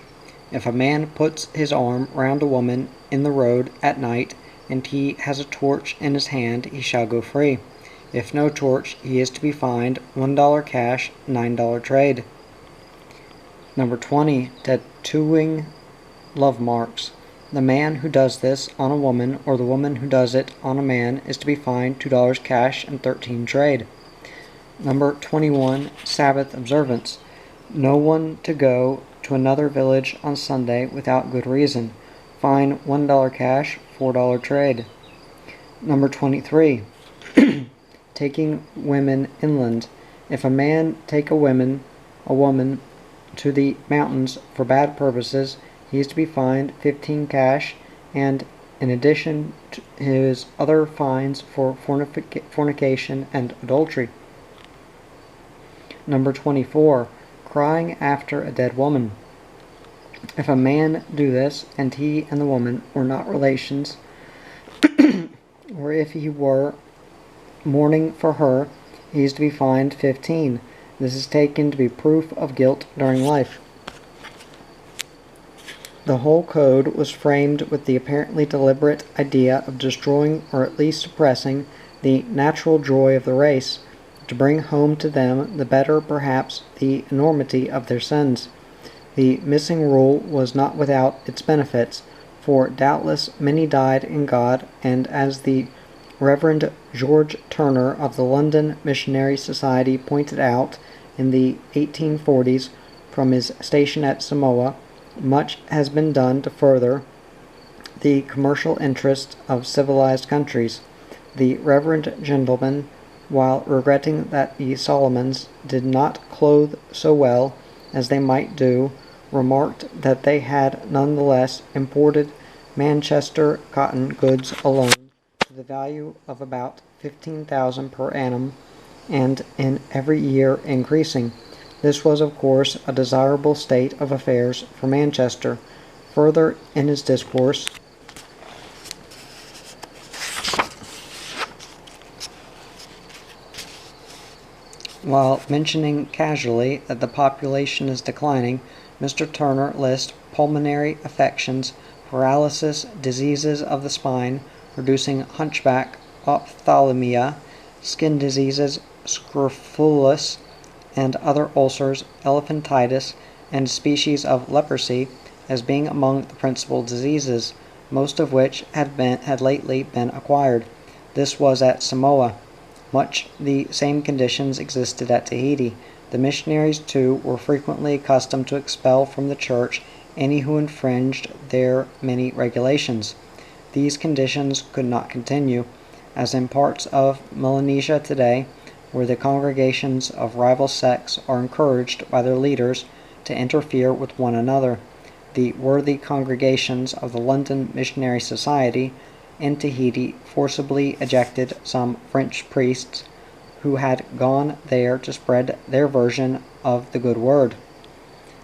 If a man puts his arm round a woman in the road at night, and he has a torch in his hand, he shall go free. If no torch, he is to be fined $1 cash, $9 trade. Number 20, tattooing love marks. The man who does this on a woman, or the woman who does it on a man, is to be fined $2 cash and 13 trade. Number 21, Sabbath observance. No one to go to another village on Sunday without good reason. Fine $1 cash, $4 trade. Number 23, taking women inland. If a man take a woman to the mountains for bad purposes, he is to be fined 15 cash, and in addition to his other fines for fornication and adultery. Number 24, crying after a dead woman. If a man do this, and he and the woman were not relations, or if he were mourning for her, he is to be fined 15. This is taken to be proof of guilt during life. The whole code was framed with the apparently deliberate idea of destroying, or at least suppressing, the natural joy of the race, to bring home to them, the better perhaps, the enormity of their sins. The missing rule was not without its benefits, for doubtless many died in God, and as the Reverend George Turner of the London Missionary Society pointed out in the 1840s from his station at Samoa, much has been done to further the commercial interests of civilized countries. The reverend gentleman, while regretting that the Solomons did not clothe so well as they might do, remarked that they had none the less imported Manchester cotton goods alone to the value of about 15,000 per annum, and in every year increasing. This was, of course, a desirable state of affairs for Manchester. Further in his discourse, while mentioning casually that the population is declining, Mr. Turner lists pulmonary affections, paralysis, diseases of the spine, producing hunchback, ophthalmia, skin diseases, scrofulous, and other ulcers, elephantitis, and species of leprosy, as being among the principal diseases, most of which had lately been acquired. This was at Samoa. Much the same conditions existed at Tahiti. The missionaries, too, were frequently accustomed to expel from the church any who infringed their many regulations. These conditions could not continue, as in parts of Melanesia today, where the congregations of rival sects are encouraged by their leaders to interfere with one another. The worthy congregations of the London Missionary Society in Tahiti forcibly ejected some French priests who had gone there to spread their version of the good word.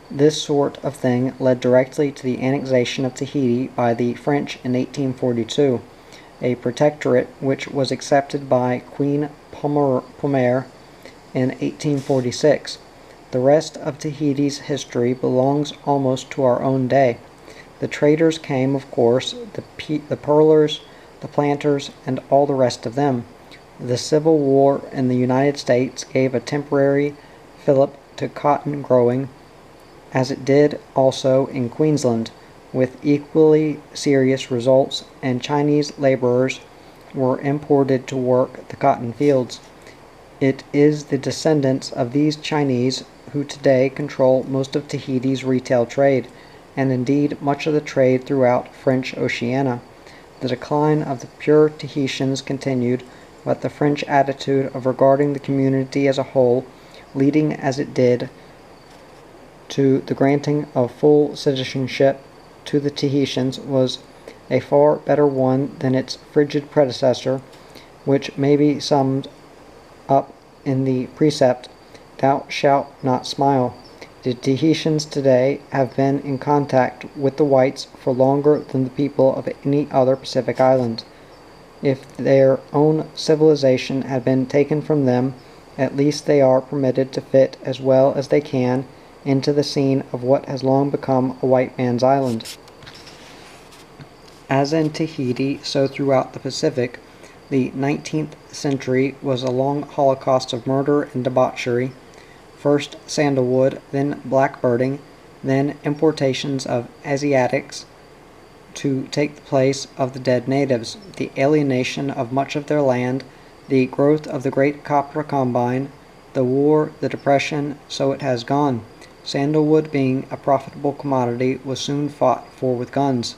This sort of thing led directly to the annexation of Tahiti by the French in 1842, a protectorate which was accepted by Queen Pomare in 1846. The rest of Tahiti's history belongs almost to our own day. The traders came, of course, the pearlers, the planters, and all the rest of them. The Civil War in the United States gave a temporary fillip to cotton growing, as it did also in Queensland, with equally serious results, and Chinese laborers were imported to work the cotton fields. It is the descendants of these Chinese who today control most of Tahiti's retail trade, and indeed much of the trade throughout French Oceania. The decline of the pure Tahitians continued, but the French attitude of regarding the community as a whole, leading as it did to the granting of full citizenship to the Tahitians, was a far better one than its frigid predecessor, which may be summed up in the precept, "Thou shalt not smile." The Tahitians today have been in contact with the whites for longer than the people of any other Pacific island. If their own civilization had been taken from them, at least they are permitted to fit as well as they can into the scene of what has long become a white man's island. As in Tahiti, so throughout the Pacific, the 19th century was a long holocaust of murder and debauchery. First sandalwood, then blackbirding, then importations of Asiatics to take the place of the dead natives, the alienation of much of their land, the growth of the great copra combine, the war, the depression, so it has gone. Sandalwood, being a profitable commodity, was soon fought for with guns.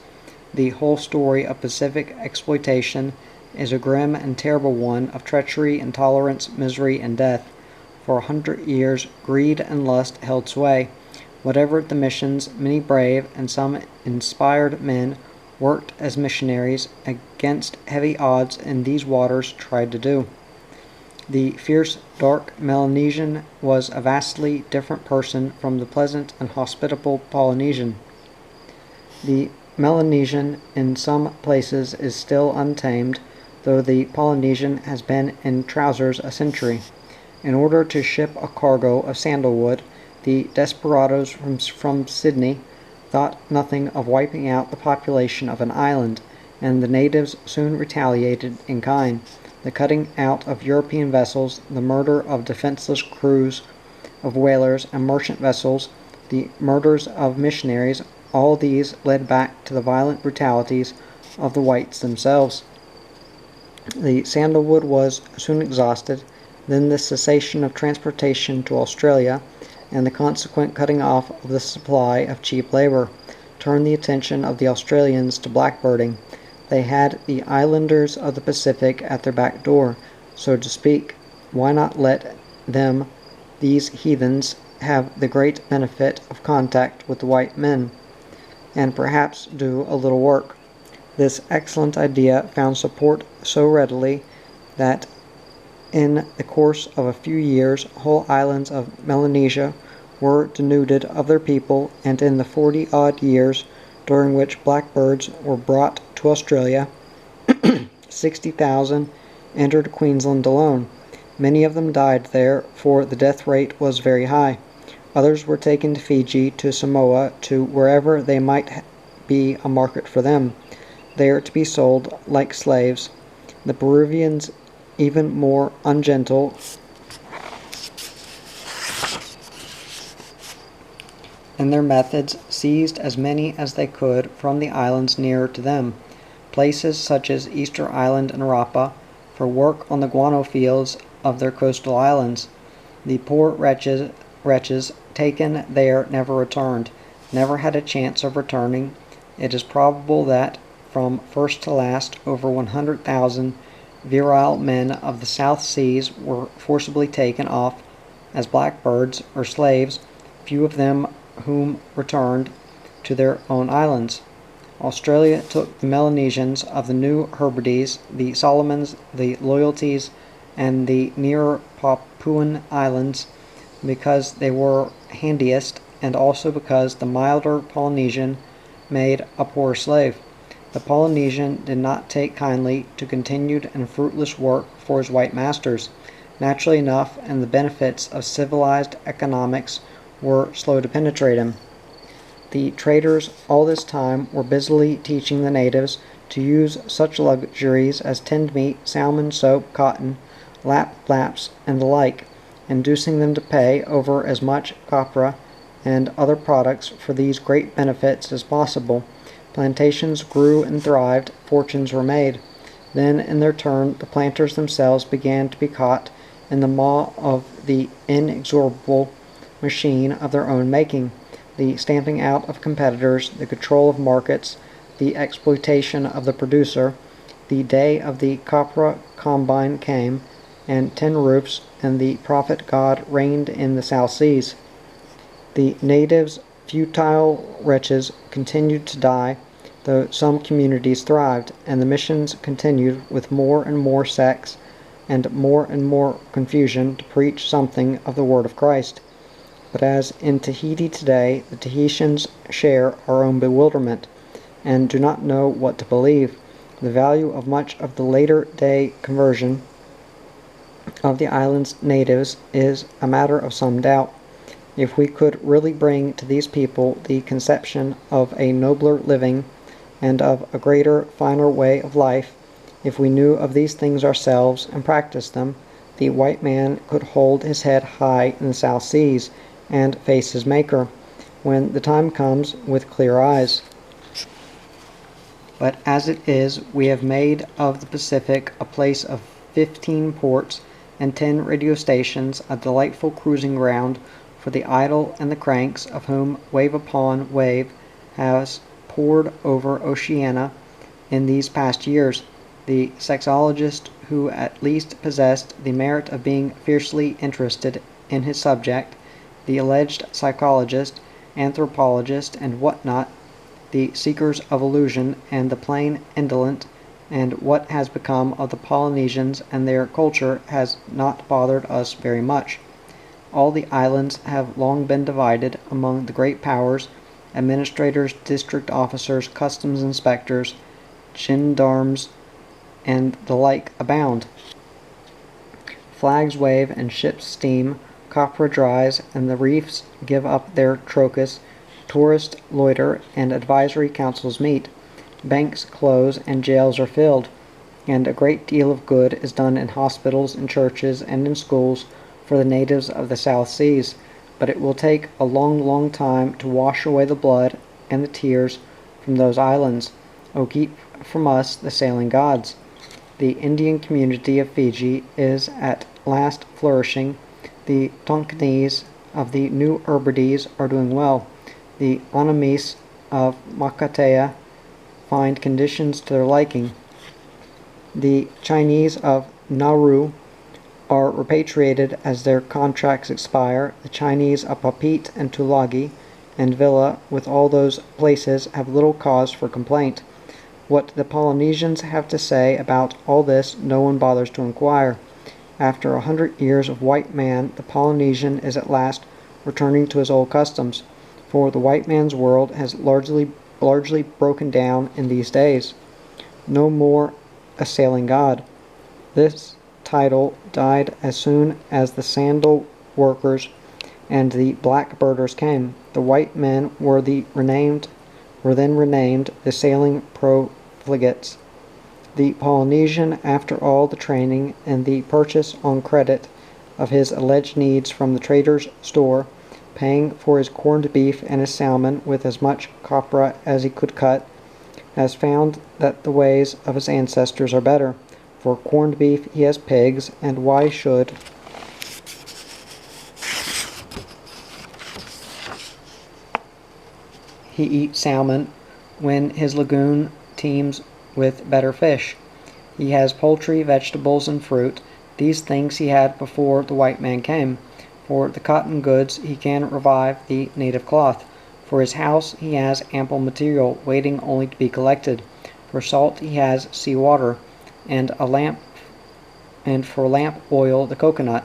The whole story of Pacific exploitation is a grim and terrible one of treachery, intolerance, misery, and death. For 100 years, greed and lust held sway. Whatever the missions, many brave and some inspired men worked as missionaries against heavy odds in these waters tried to do. The fierce, dark Melanesian was a vastly different person from the pleasant and hospitable Polynesian. The Melanesian in some places is still untamed, though the Polynesian has been in trousers a century. In order to ship a cargo of sandalwood, the desperadoes from Sydney thought nothing of wiping out the population of an island, and the natives soon retaliated in kind. The cutting out of European vessels, the murder of defenseless crews of whalers and merchant vessels, the murders of missionaries, all these led back to the violent brutalities of the whites themselves. The sandalwood was soon exhausted. Then the cessation of transportation to Australia and the consequent cutting off of the supply of cheap labor turned the attention of the Australians to blackbirding. They had the islanders of the Pacific at their back door, so to speak. Why not let them, these heathens, have the great benefit of contact with the white men, and perhaps do a little work? This excellent idea found support so readily that in the course of a few years whole islands of Melanesia were denuded of their people, and in the 40-odd years during which blackbirds were brought to Australia, 60,000 entered Queensland alone. Many of them died there, for the death rate was very high. Others were taken to Fiji, to Samoa, to wherever they might be a market for them, there to be sold like slaves. The Peruvians, even more ungentle, in their methods, seized as many as they could from the islands nearer to them, places such as Easter Island and Rapa, for work on the guano fields of their coastal islands. The poor wretches taken there never returned, never had a chance of returning. It is probable that, from first to last, over 100,000 virile men of the South Seas were forcibly taken off as blackbirds or slaves, few of them whom returned to their own islands. Australia took the Melanesians of the New Hebrides, the Solomons, the Loyalties, and the nearer Papuan Islands because they were handiest, and also because the milder Polynesian made a poor slave. The Polynesian did not take kindly to continued and fruitless work for his white masters, naturally enough, and the benefits of civilized economics were slow to penetrate him. The traders all this time were busily teaching the natives to use such luxuries as tinned meat, salmon, soap, cotton, laps, and the like, inducing them to pay over as much copra and other products for these great benefits as possible. Plantations grew and thrived, fortunes were made. Then, in their turn, the planters themselves began to be caught in the maw of the inexorable machine of their own making, the stamping out of competitors, the control of markets, the exploitation of the producer. The day of the copra combine came, and tin roofs and the prophet god reigned in the South Seas. The natives, futile wretches, continued to die, though some communities thrived, and the missions continued with more and more sects and more confusion to preach something of the word of Christ. But as in Tahiti today, the Tahitians share our own bewilderment, and do not know what to believe. The value of much of the later day conversion of the island's natives is a matter of some doubt. If we could really bring to these people the conception of a nobler living and of a greater, finer way of life, if we knew of these things ourselves and practiced them, the white man could hold his head high in the South Seas and face his Maker, when the time comes, with clear eyes. But as it is, we have made of the Pacific a place of 15 ports and 10 radio stations, a delightful cruising ground for the idle and the cranks, of whom wave upon wave has poured over Oceania in these past years. The sexologist who at least possessed the merit of being fiercely interested in his subject, the alleged psychologist, anthropologist, and what not, the seekers of illusion, and the plain indolent, and what has become of the Polynesians and their culture has not bothered us very much. All the islands have long been divided among the great powers. Administrators, district officers, customs inspectors, gendarmes, and the like abound. Flags wave and ships steam, copra dries, and the reefs give up their trocus. Tourists loiter, and advisory councils meet. Banks close, and jails are filled, and a great deal of good is done in hospitals, in churches, and in schools for the natives of the South Seas. But it will take a long, long time to wash away the blood and the tears from those islands. O keep from us the sailing gods. The Indian community of Fiji is at last flourishing. The Tonkinese of the New Hebrides are doing well. The Anamis of Makatea find conditions to their liking. The Chinese of Nauru are repatriated as their contracts expire. The Chinese of Papeete and Tulagi and Villa, with all those places, have little cause for complaint. What the Polynesians have to say about all this no one bothers to inquire. After 100 years of white man, the Polynesian is at last returning to his old customs, for the white man's world has largely broken down in these days. No more a sailing god. This title died as soon as the sandal workers and the blackbirders came. The white men were then renamed the sailing profligates. The Polynesian, after all the training and the purchase on credit of his alleged needs from the trader's store, paying for his corned beef and his salmon with as much copra as he could cut, has found that the ways of his ancestors are better. For corned beef he has pigs, and why should he eat salmon when his lagoon teems with better fish? He has poultry, vegetables, and fruit. These things he had before the white man came. For the cotton goods he can revive the native cloth. For his house he has ample material, waiting only to be collected. For salt he has sea water, and for lamp oil the coconut.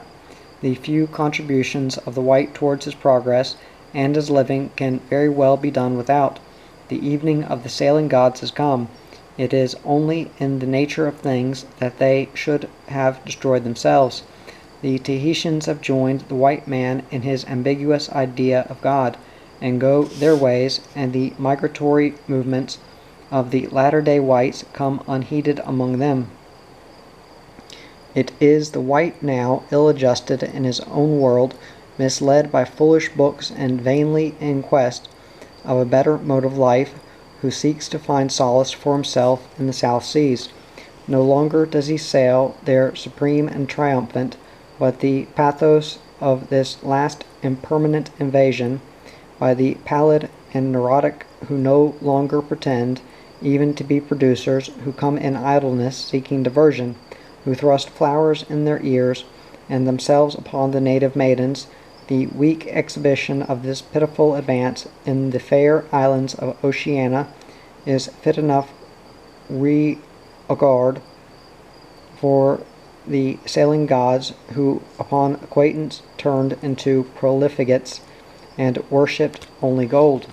The few contributions of the white towards his progress and his living can very well be done without. The evening of the sailing gods has come. It is only in the nature of things that they should have destroyed themselves. The Tahitians have joined the white man in his ambiguous idea of God, and go their ways, and the migratory movements of the latter-day whites come unheeded among them. It is the white now, ill-adjusted in his own world, misled by foolish books and vainly in quest of a better mode of life, who seeks to find solace for himself in the South Seas. No longer does he sail there supreme and triumphant, but the pathos of this last impermanent invasion, by the pallid and neurotic who no longer pretend even to be producers, who come in idleness seeking diversion, who thrust flowers in their ears, and themselves upon the native maidens, the weak exhibition of this pitiful advance in the fair islands of Oceania is fit enough regard for the sailing gods, who upon acquaintance turned into profligates, and worshipped only gold.